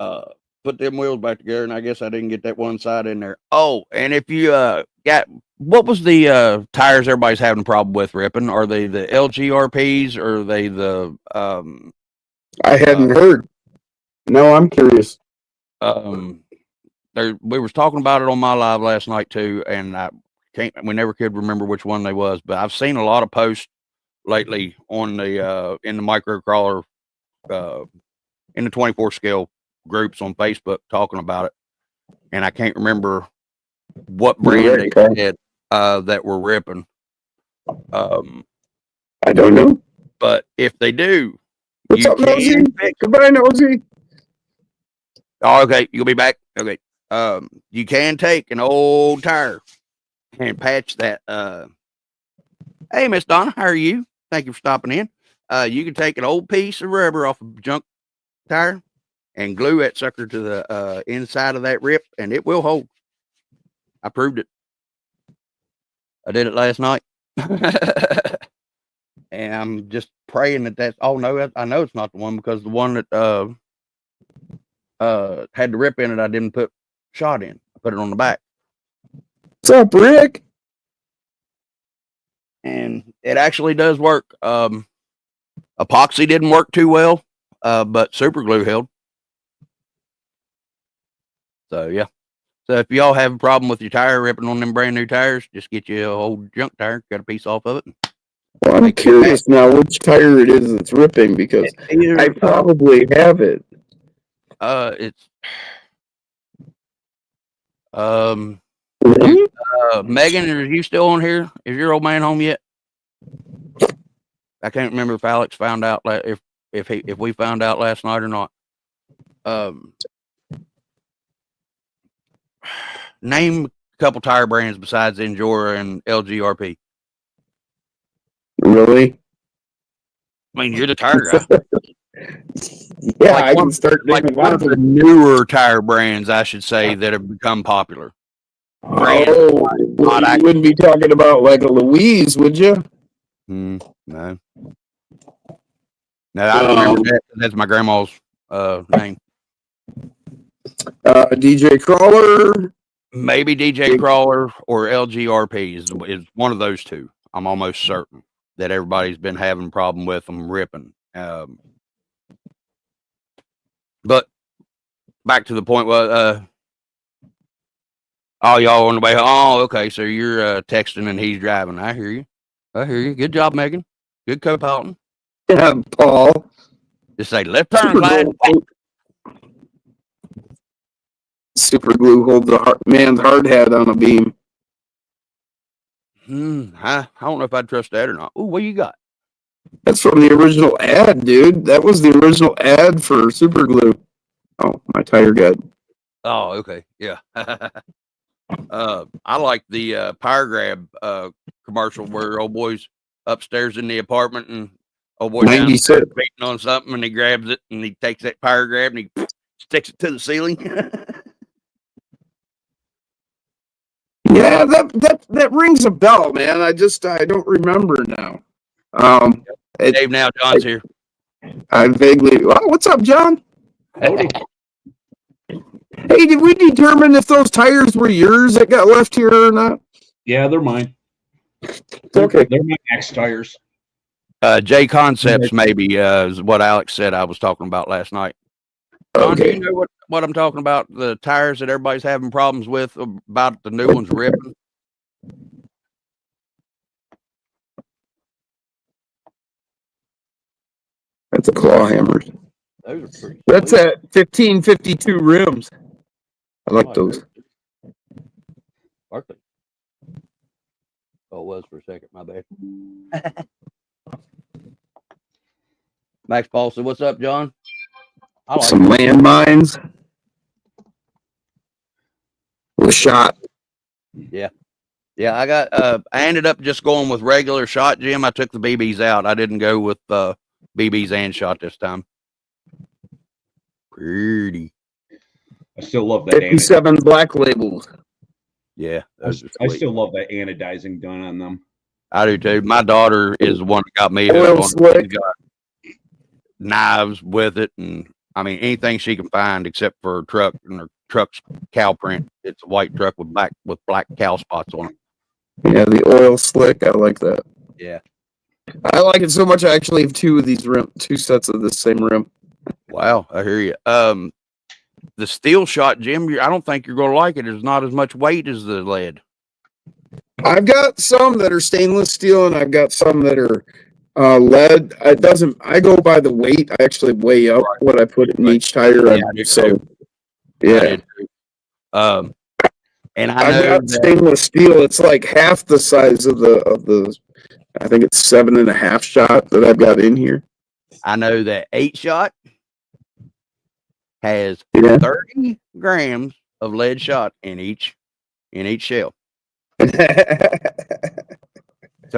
I put them wheels back together, and I guess I didn't get that one side in there. Oh, and if you got what was the tires everybody's having a problem with ripping? Are they the LGRPs or are they the I hadn't heard. No, I'm curious. We was talking about it on my live last night too, and we never could remember which one they was, but I've seen a lot of posts lately on the in the micro crawler in the 24 scale groups on Facebook talking about it, and I can't remember what brand they had that were ripping. I don't know. But if they do, what's up, Nosy? Goodbye, Nosy. Oh, okay, you'll be back. Okay, you can take an old tire and patch that. Hey, Miss Donna, how are you? Thank you for stopping in. You can take an old piece of rubber off a junk tire and glue that sucker to the inside of that rip, and it will hold. I proved it. I did it last night. And I'm just praying that's. Oh no, I know it's not the one because the one that had the rip in it, I didn't put shot in. I put it on the back. What's up, Rick? And it actually does work. Epoxy didn't work too well, but super glue held. So yeah. So if y'all have a problem with your tire ripping on them brand new tires, just get you an old junk tire, cut a piece off of it. Well, I'm curious now which tire it is that's ripping because I probably have it. It's Megan, are you still on here? Is your old man home yet? I can't remember if Alex found out if we found out last night or not. Name a couple tire brands besides Endura and LGRP. Really? I mean, you're the tire guy. Yeah, Like I one- can start Like naming one off of the them. newer tire brands, I should say, that have become popular. Brand. Oh, well, Not you wouldn't be talking about like a Louise, would you? No. No, I remember that. That's my grandma's name. DJ Crawler. Maybe DJ Crawler or LGRP is one of those two. I'm almost certain that everybody's been having a problem with them ripping. But back to the point, oh, y'all on the way. Oh, okay. So you're texting and he's driving. I hear you. Good job, Megan. Good co-piloting. Yeah, Paul. Just say left turn, lad. Super glue holds the man's hard hat on a beam. I don't know if I'd trust that or not. Ooh, what you got? That's from the original ad, dude. That was the original ad for super glue. Oh, my tire guide. Oh, okay. Yeah. I like the Power Grab commercial where old boy's upstairs in the apartment and old boy downstairs beating on something and he grabs it and he takes that Power Grab and he sticks it to the ceiling. Yeah, that rings a bell, man. I don't remember now. Dave, now John's here. I vaguely. Oh, what's up, John? Howdy. Hey, did we determine if those tires were yours that got left here or not? Yeah, they're mine. Okay. They're my Max tires. J Concepts maybe is what Alex said I was talking about last night. John, do you know what I'm talking about? The tires that everybody's having problems with about the new ones ripping? That's a claw hammer. Those are pretty. That's at 1552 rims. I like those. Barkley. Oh, it was for a second. My bad. Max Paul said, "What's up, John?" I like some landmines. With shot. Yeah. I got. I ended up just going with regular shot, Jim. I took the BBs out. I didn't go with BBs and shot this time. Pretty. I still love that. 57 black labels. Yeah, I still love that anodizing done on them. I do too. My daughter is the one that got me Oil hooked on slick. it. She got knives with it, and I mean anything she can find except for her truck and her truck's cow print. It's a white truck with black cow spots on it. Yeah, the oil slick. I like that. Yeah. I like it so much. I actually have two sets of the same rim. Wow, I hear you. The steel shot, Jim, I don't think you're going to like it. There's not as much weight as the lead. I've got some that are stainless steel, and I've got some that are lead. It doesn't. I go by the weight. I actually weigh up what I put in each tire. Yeah, I do too. Yeah. And I've got stainless steel. It's like half the size of the. I think it's 7.5 shot that I've got in here. I know that 8 shot has 30 grams of lead shot in each shell. So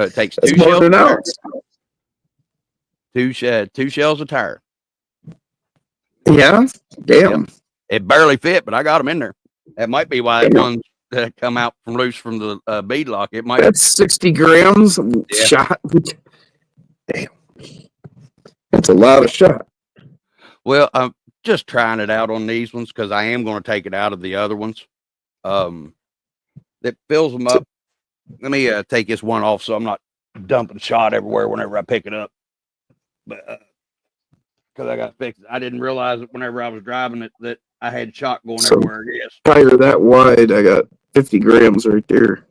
it takes That's 2 more shells. than an ounce. Two shells of tire. Yeah, damn. Yep. It barely fit, but I got them in there. That might be why the ones that come out from loose from the bead lock. It might. That's 60 grams shot. Damn, that's a lot of shot. Well, I'm just trying it out on these ones because I am going to take it out of the other ones. That fills them up. Let me take this one off so I'm not dumping shot everywhere whenever I pick it up. But because I got fixed, I didn't realize it whenever I was driving it that I had shot going everywhere. Yes, tire that wide, I got 50 grams right there.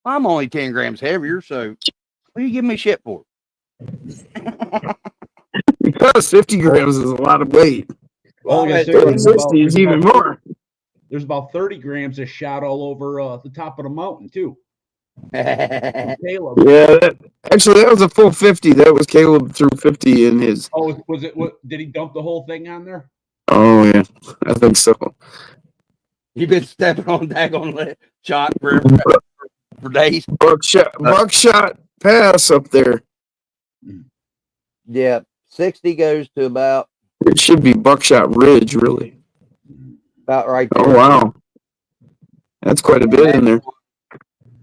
I'm only 10 grams heavier, so what are you giving me shit for? Because 50 grams is a lot of weight. Well, like I said, 60 is even more. There's about 30 grams of shot all over the top of the mountain, too. Caleb. Yeah, actually, that was a full 50. That was Caleb threw 50 in his. Oh, was it? What did he dump the whole thing on there? Oh, yeah, I think so. You've been stepping on daggone shot for for days. Buckshot Pass up there. Yeah, 60 goes to about It should be Buckshot Ridge, really. right there. Oh wow, that's quite a bit in there.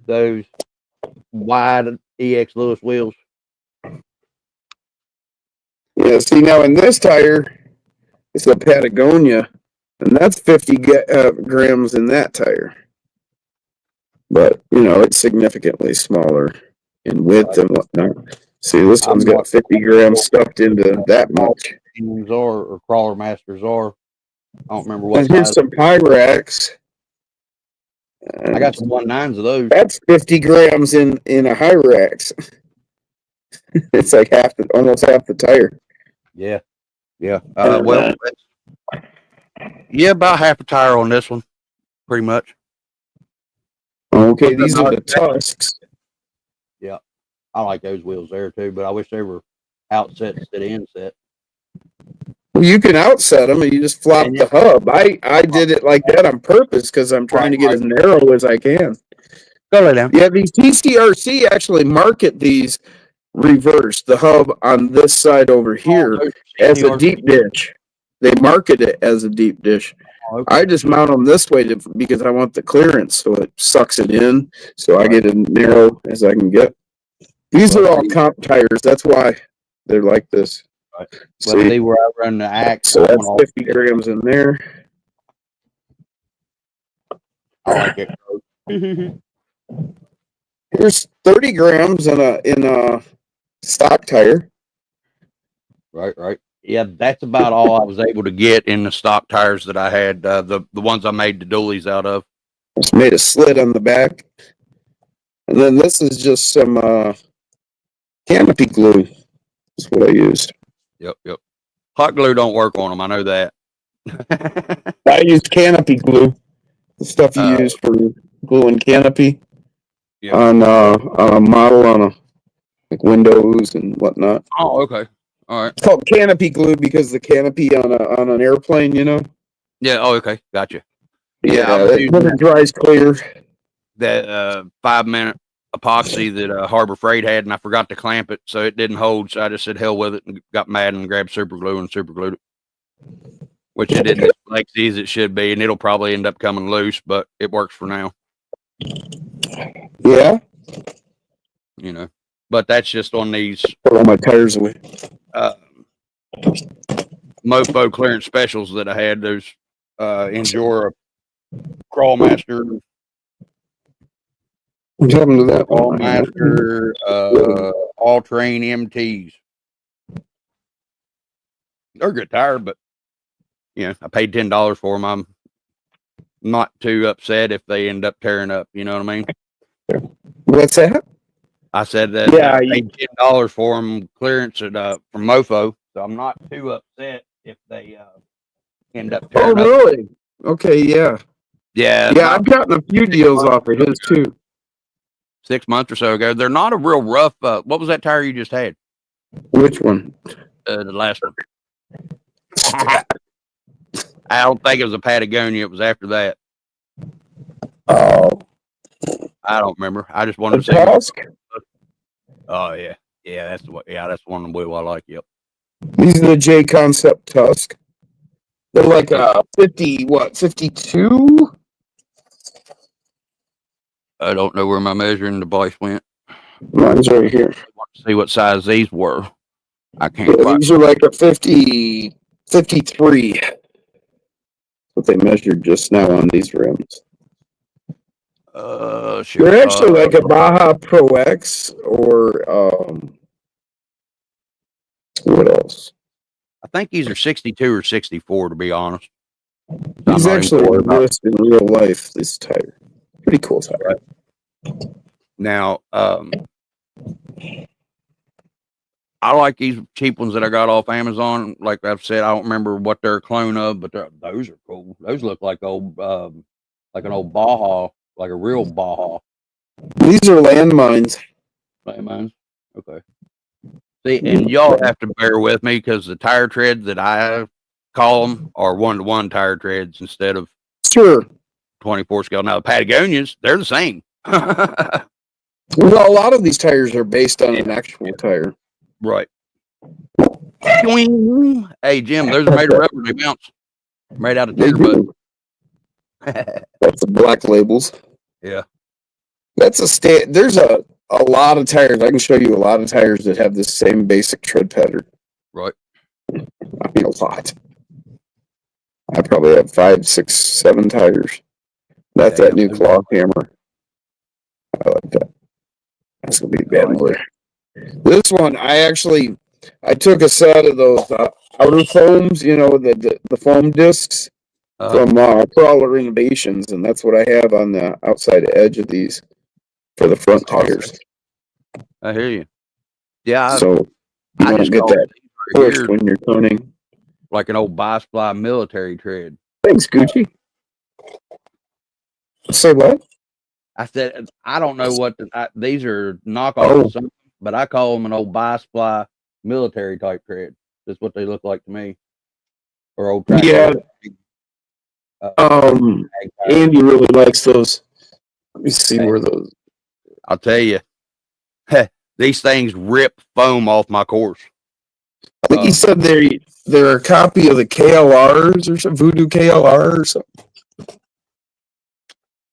Those wide EX Lewis wheels. Yeah. See, now in this tire, it's a Patagonia, and that's 50 grams in that tire. But it's significantly smaller in width and whatnot. See, this one's got 50 grams stuffed into that much. Or Crawler Masters are. I don't remember what And here's size. some Pyrax. I got some 1.9s of those. That's 50 grams in a Hyrax. It's like almost half the tire. Yeah. Well, yeah, about half a tire on this one, pretty much. Okay, these are the Tusks. Yeah, I like those wheels there too, but I wish they were outset instead of inset. Well, you can outset them and you just flop the hub. I did it like that on purpose because I'm trying to get as narrow as I can. Go lay down. Yeah, these TCRC actually market these reverse, the hub on this side over here as a deep dish. They market it as a deep dish. Oh, okay. I just mount them this way because I want the clearance, so it sucks it in, so I get as narrow as I can get. These are all comp tires. That's why they're like this. Right. See where I run the axe. So that's 50 grams in there. I like it. Here's 30 grams in a stock tire. Right. Yeah, that's about all I was able to get in the stock tires that I had. The ones I made the dualies out of. Just made a slit on the back. And then this is just some canopy glue. That's what I used. Yep. Hot glue don't work on them. I know that. I used canopy glue. The stuff you use for gluing canopy on a model on like windows and whatnot. Oh, okay. All right. It's called canopy glue because the canopy on an airplane, Yeah. Oh, okay. Gotcha. Yeah, it dries clear. That 5-minute epoxy that Harbor Freight had, and I forgot to clamp it, so it didn't hold. So I just said hell with it and got mad and grabbed super glue and super glued it, which it didn't like as it should be, and it'll probably end up coming loose, but it works for now. Yeah. But that's just on these. Put all my tires away. Mofo clearance specials that I had. Those Endura Crawlmaster. What's happened to that? Crawlmaster All Terrain MTs. They're a good tire, but I paid $10 for them. I'm not too upset if they end up tearing up. You know what I mean? What's that? I said that I paid $10 for them clearance from Mofo, so I'm not too upset if they end up tearing up. Oh, really? Okay, yeah. Yeah, I've gotten a few deals off of his too. 6 months or so ago. They're not a real rough. What was that tire you just had? Which one? The last one. I don't think it was a Patagonia. It was after that. Oh, I don't remember. I just wanted to say. Tusk? Oh yeah, that's the one. Yeah, that's one of the blue I like. Yep. These are the J Concept Tusk. They're like 52? I don't know where my measuring device went. Mine's right here. I want to see what size these were. I can't. Yeah, these are like a 53. What they measured just now on these rims. Sure. They're actually like a Baja Pro X or what else? I think these are 62 or 64, to be honest. These actually exist in real life. This tire, pretty cool tire. Now, I like these cheap ones that I got off Amazon. Like I've said, I don't remember what they're a clone of, but those are cool. Those look like like an old Baja, like a real Baja. These are landmines. Landmines? Okay. See, and y'all have to bear with me because the tire treads that I call them are 1-to-1 tire treads instead of 24 scale. Now, the Patagonias, they're the same. Well, a lot of these tires are based on an actual tire. Right. Twing. Hey, Jim, those are made of rubber. They bounce. Made out of They tear bud. do. That's the black labels. Yeah. That's a there's a lot of tires. I can show you a lot of tires that have the same basic tread pattern. Right. I mean, a lot. I probably have 5, 6, 7 tires. That's that new claw hammer. I like that. That's gonna be a bad motor. This one, I took a set of those outer foams, the foam discs from Crawler Innovations, and that's what I have on the outside edge of these for the front tires. I hear you. Yeah. So you don't get that push when you're tuning. Like an old bi-sply military tread. Thanks, Gucci. Say what? I said, I don't know what these are knockoffs, but I call them an old bi-sply military type tread. That's what they look like to me. Or old tractor. Yeah. Andy really likes those. Let me see where those. I'll tell you, these things rip foam off my course. I think he said they're a copy of the KLRs or some Voodoo KLR or something.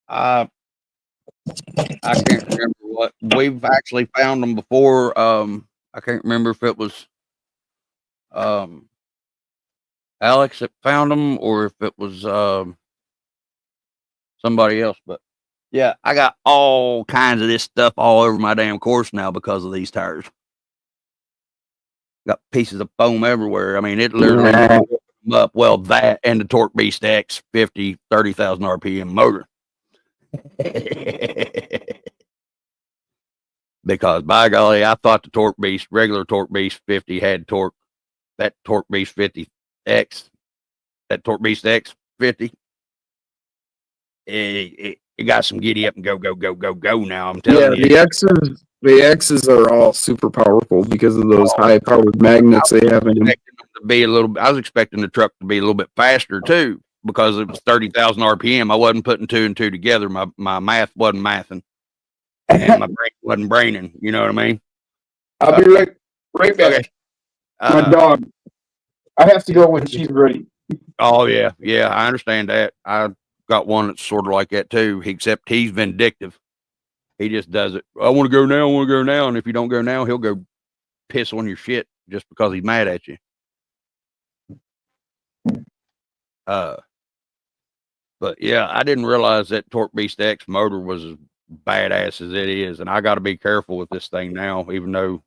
I can't remember what we've actually found them before. I can't remember if it was Alex that found them or if it was somebody else. But yeah, I got all kinds of this stuff all over my damn course now because of these tires. Got pieces of foam everywhere. I mean, it literally them up. Well, that and the Torque Beast X 50, 30,000 RPM motor. Because by golly, I thought the regular Torque Beast 50 had torque. That Torque Beast 50X, that Torque Beast X 50, it got some giddy up and go now. I'm telling you. The X's are all super powerful because of those high powered magnets they have in them. I was expecting the truck to be a little bit faster too, because it was 30,000 RPM. I wasn't putting 2 and 2 together. My math wasn't mathing, and my brain wasn't braining. You know what I mean? I'll be right back. Okay. My dog. I have to go when she's ready. Oh yeah, I understand that. I got one that's sort of like that too, except he's vindictive. He just does it. I want to go now, and if you don't go now, he'll go piss on your shit just because he's mad at you. But yeah, I didn't realize that Torque Beast X motor was as badass as it is, and I got to be careful with this thing now, even though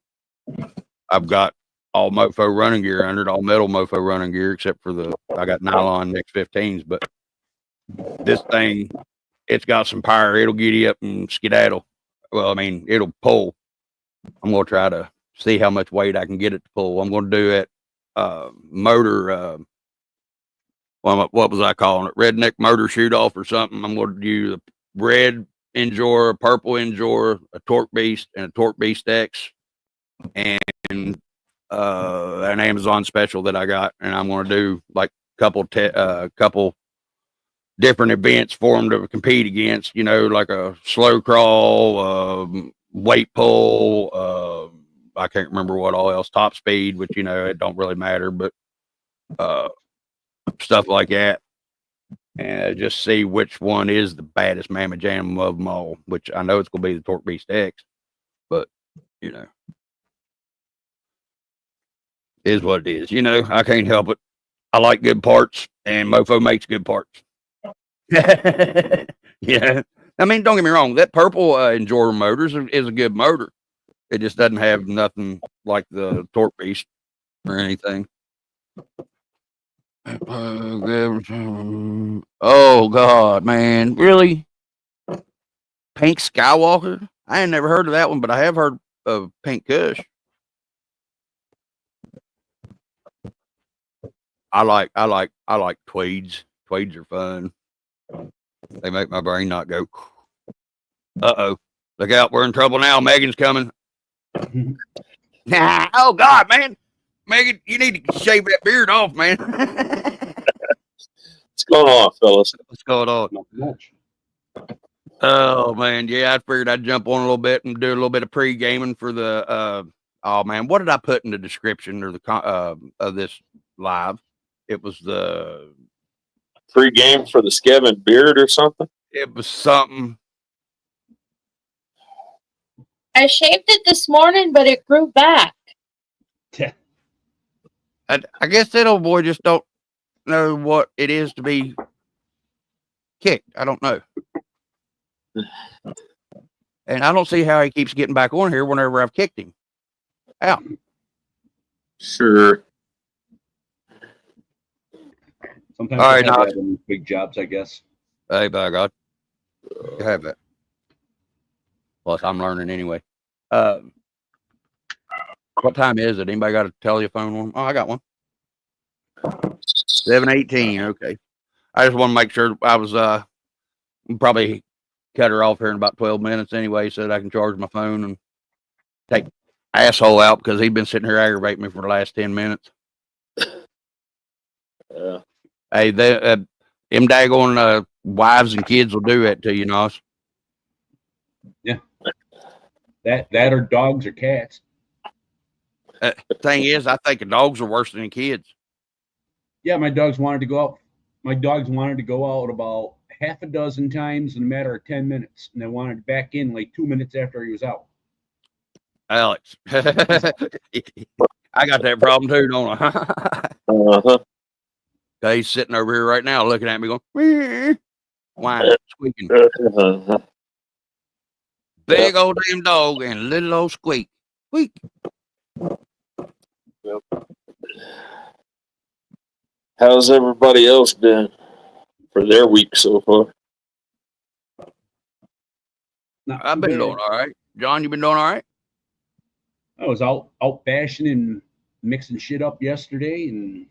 I've got all mofo running gear under it, all metal mofo running gear, except for I got nylon Next 15s, but this thing, it's got some power. It'll giddy up and skedaddle. Well, I mean, it'll pull. I'm going to try to see how much weight I can get it to pull. I'm going to do it motor, what was I calling it? Redneck motor shoot off or something. I'm going to do the red Endure, purple Endure, a Torque Beast, and a Torque Beast X, and an Amazon special that I got. And I'm going to do like a couple different events for them to compete against, like a slow crawl, weight pull, I can't remember what all else, top speed, which, it don't really matter, but stuff like that. And just see which one is the baddest mamma jam of them all, which I know it's going to be the Torque Beast X, but, is what it is. I can't help it. I like good parts, and Mofo makes good parts. Yeah, I mean, don't get me wrong. That purple Endure motors is a good motor. It just doesn't have nothing like the Torque Beast or anything. Oh God, man, really? Pink Skywalker? I ain't never heard of that one, but I have heard of Pink Kush. I like tweeds. Tweeds are fun. They make my brain not go. Uh-oh. Look out, we're in trouble now. Megan's coming. Oh, God, man. Megan, you need to shave that beard off, man. What's going on, fellas? What's going on? Not much. Oh man, yeah, I figured I'd jump on a little bit and do a little bit of pre-gaming for the oh man, what did I put in the description or the of this live? It was Free game for the skev and beard or something. it was something. I shaved it this morning, but it grew back. I guess that old boy just don't know what it is to be kicked. I don't know. And I don't see how he keeps getting back on here whenever I've kicked him out. Sure. Sometimes All I right, have now- that in big jobs, I guess. Hey, by God. You have that. Plus, I'm learning anyway. What time is it? Anybody got a telephone one? Oh, I got one. 7:18. Okay. I just want to make sure I was probably cut her off here in about 12 minutes anyway, so that I can charge my phone and take asshole out because he's been sitting here aggravating me for the last 10 minutes. Yeah. Hey, them daggone wives and kids will do that to you, Nos. That or dogs or cats. Thing is, I think the dogs are worse than the kids. Yeah, my dogs wanted to go out. My dogs wanted to go out about half a dozen times in a matter of 10 minutes, and they wanted back in like 2 minutes after he was out. Alex. I got that problem too, don't I? Uh-huh. He's sitting over here right now looking at me going, "Meow," whining, squeaking. Uh-huh. Big old damn dog and little old squeak. Squeak. How's everybody else been for their week so far? Not I've too been bad. doing all right. John, you been doing all right? I was out bashing and mixing shit up yesterday, and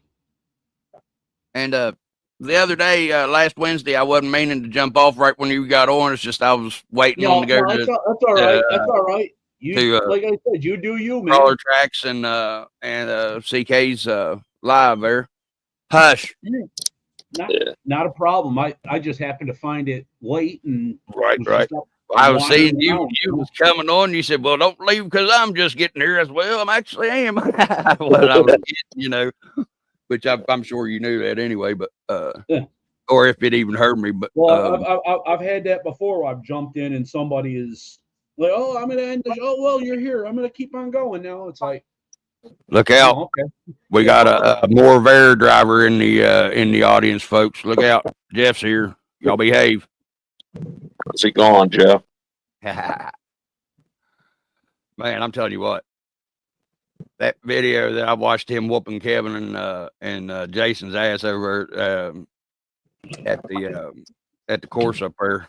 And the other day, last Wednesday, I wasn't meaning to jump off right when you got on. It's just I was waiting on to go that's to all right. That's all right. You to, like I said, you do you, man. Crawler Tracks and CK's live there. Hush. Not a problem. I just happened to find it late and Right, was right. just up I was wandering seeing you. around. You was coming on. You said, "Well, don't leave because I'm just getting here." As well, I'm actually am. Well, I was kidding, which I'm sure you knew that anyway. But Yeah. or if it even heard me. But Well, I've had that before. I've jumped in and somebody is like, "Oh, I'm gonna end the show. Oh, well, you're here. I'm gonna keep on going now." It's like, look out. oh, okay. We got a more Bear driver in the audience, folks. Look out. Jeff's here. Y'all behave. How's it going, Jeff? Man, I'm telling you what. That video that I watched him whooping Kevin and Jason's ass over at the course up there.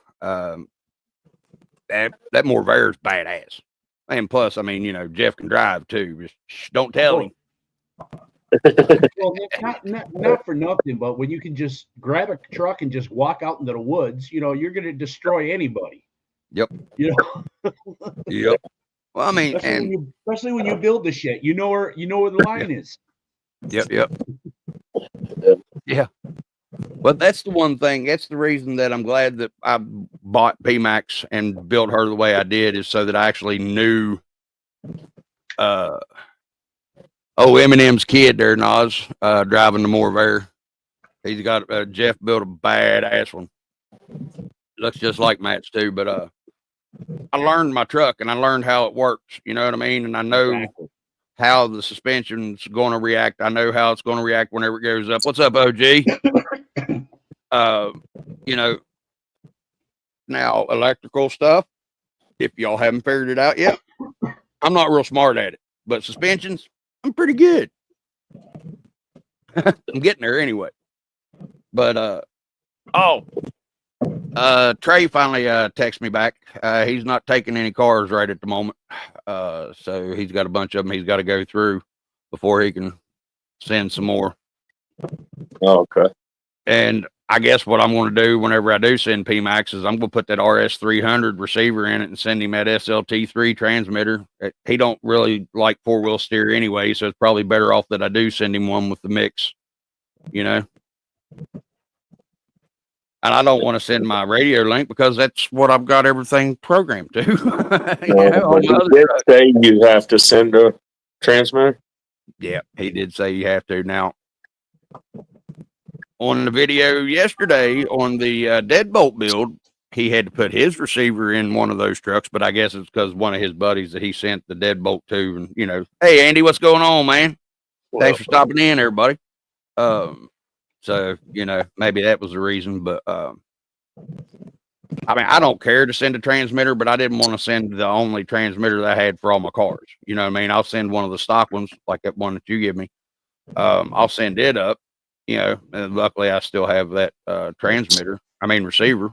That more Bear's badass. And plus, I mean, Jeff can drive too. Just don't tell him. Well, not for nothing, but when you can just grab a truck and just walk out into the woods, you're going to destroy anybody. Yep. Yep. Well, I mean, especially when you build the shit, you know where the line is. Yep. Yeah. But that's the one thing. That's the reason that I'm glad that I bought PMAX and built her the way I did, is so that I actually knew Eminem's kid there, Nas, driving the more Bear. He's got Jeff built a badass one. Looks just like Matt's too, but I learned my truck and I learned how it works. You know what I mean? And I know how the suspension's going to react. I know how it's going to react whenever it goes up. What's up, OG? Now electrical stuff, if y'all haven't figured it out yet, I'm not real smart at it, but suspensions, I'm pretty good. I'm getting there anyway. But Trey finally texted me back. He's not taking any cars right at the moment. So he's got a bunch of them he's got to go through before he can send some more. Oh, okay. And I guess what I'm going to do whenever I do send PMAX is I'm going to put that RS300 receiver in it and send him that SLT3 transmitter. He don't really like four-wheel steer anyway, so it's probably better off that I do send him one with the mix, And I don't want to send my radio link because that's what I've got everything programmed to. But he did say you have to send a transmitter. Yeah, he did say you have to. Now, on the video yesterday on the deadbolt build, he had to put his receiver in one of those trucks, but I guess it's because one of his buddies that he sent the deadbolt to, and hey Andy, what's going on, man? Thanks for stopping in, everybody. So maybe that was the reason, but I mean, I don't care to send a transmitter, but I didn't want to send the only transmitter that I had for all my cars. You know what I mean? I'll send one of the stock ones, like that one that you give me. I'll send it up, and luckily I still have that receiver.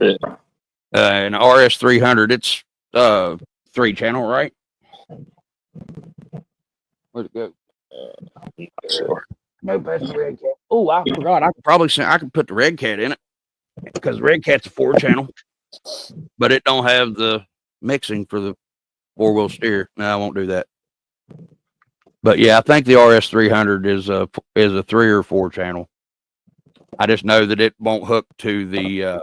Yeah. An RS300, it's 3-channel, right? Where'd it go? Sure. No, that's the Red Cat. Oh, I forgot. I could put the Red Cat in it because Red Cat's a 4-channel, but it don't have the mixing for the 4-wheel steer. No, I won't do that. But yeah, I think the RS300 is a 3 or 4-channel. I just know that it won't hook to the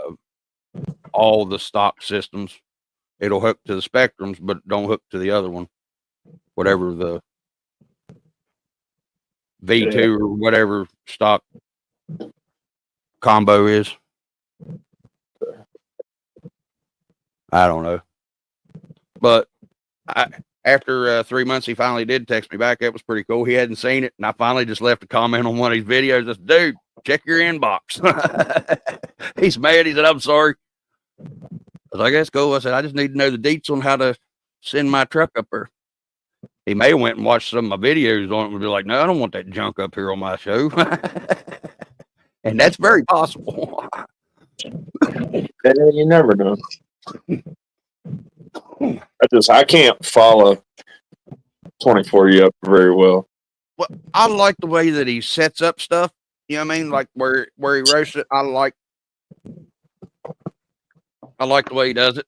all the stock systems. It'll hook to the Spectrums, but don't hook to the other one, whatever the V2 or whatever stock combo is. I don't know. But after 3 months, he finally did text me back. That was pretty cool. He hadn't seen it, and I finally just left a comment on one of his videos. I said, dude, check your inbox. He's mad. He said, I'm sorry. I was like, that's cool. I said, I just need to know the deets on how to send my truck up there. He may have went and watched some of my videos on it and be like, no, I don't want that junk up here on my show. And that's very possible. You never know. I can't follow 24 up very well. Well, I like the way that he sets up stuff. You know what I mean? Like where he roasts it. I like the way he does it.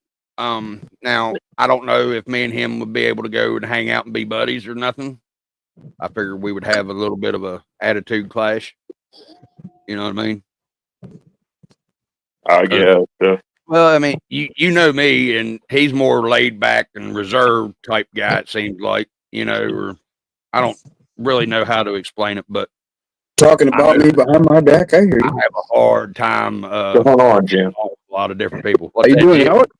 Now I don't know if me and him would be able to go and hang out and be buddies or nothing. I figured we would have a little bit of a attitude clash. You know what I mean? I guess. Well, I mean, you know me, and he's more laid back and reserved type guy. It seems like, or I don't really know how to explain it, but talking about me behind my back, I hear you. I have a hard time. Come on, Jim. A lot of different people. How you doing, Howard?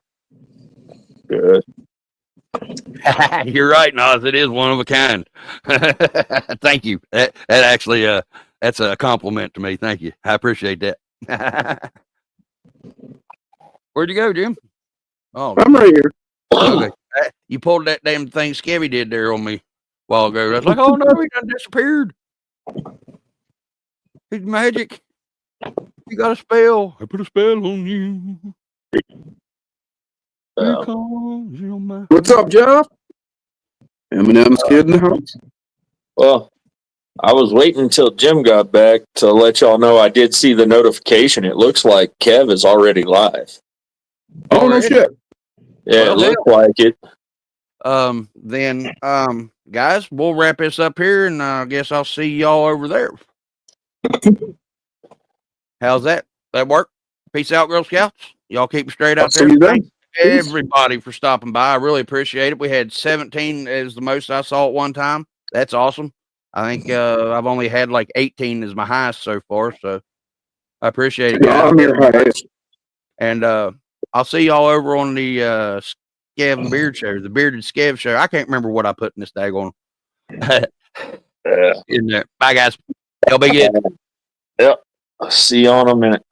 Good. You're right, Nas. It is one of a kind. Thank you. That actually, that's a compliment to me. Thank you. I appreciate that. Where'd you go, Jim? Oh, I'm right here. Okay. You pulled that damn thing Skevy did there on me a while ago. I was like, oh no, he done disappeared. He's magic. You got a spell. I put a spell on you. What's up, Jeff? Eminem's kid in the house. Well, I was waiting until Jim got back to let y'all know I did see the notification. It looks like Kev is already live. Oh, no shit. Yeah, Well, it looks like it. Then, guys, we'll wrap this up here, and I guess I'll see y'all over there. How's that? That work? Peace out, Girl Scouts. Y'all keep it straight out there. Thanks everybody for stopping by. I really appreciate it. We had 17 as the most I saw at one time. That's awesome. I think I've only had like 18 as my highest so far, so I appreciate it, guys. And I'll see y'all over on the Skev and Beard show, the Bearded Skev show. I can't remember what I put in this daggone in there. Bye, guys. Y'all be good. Yep. See you on a minute.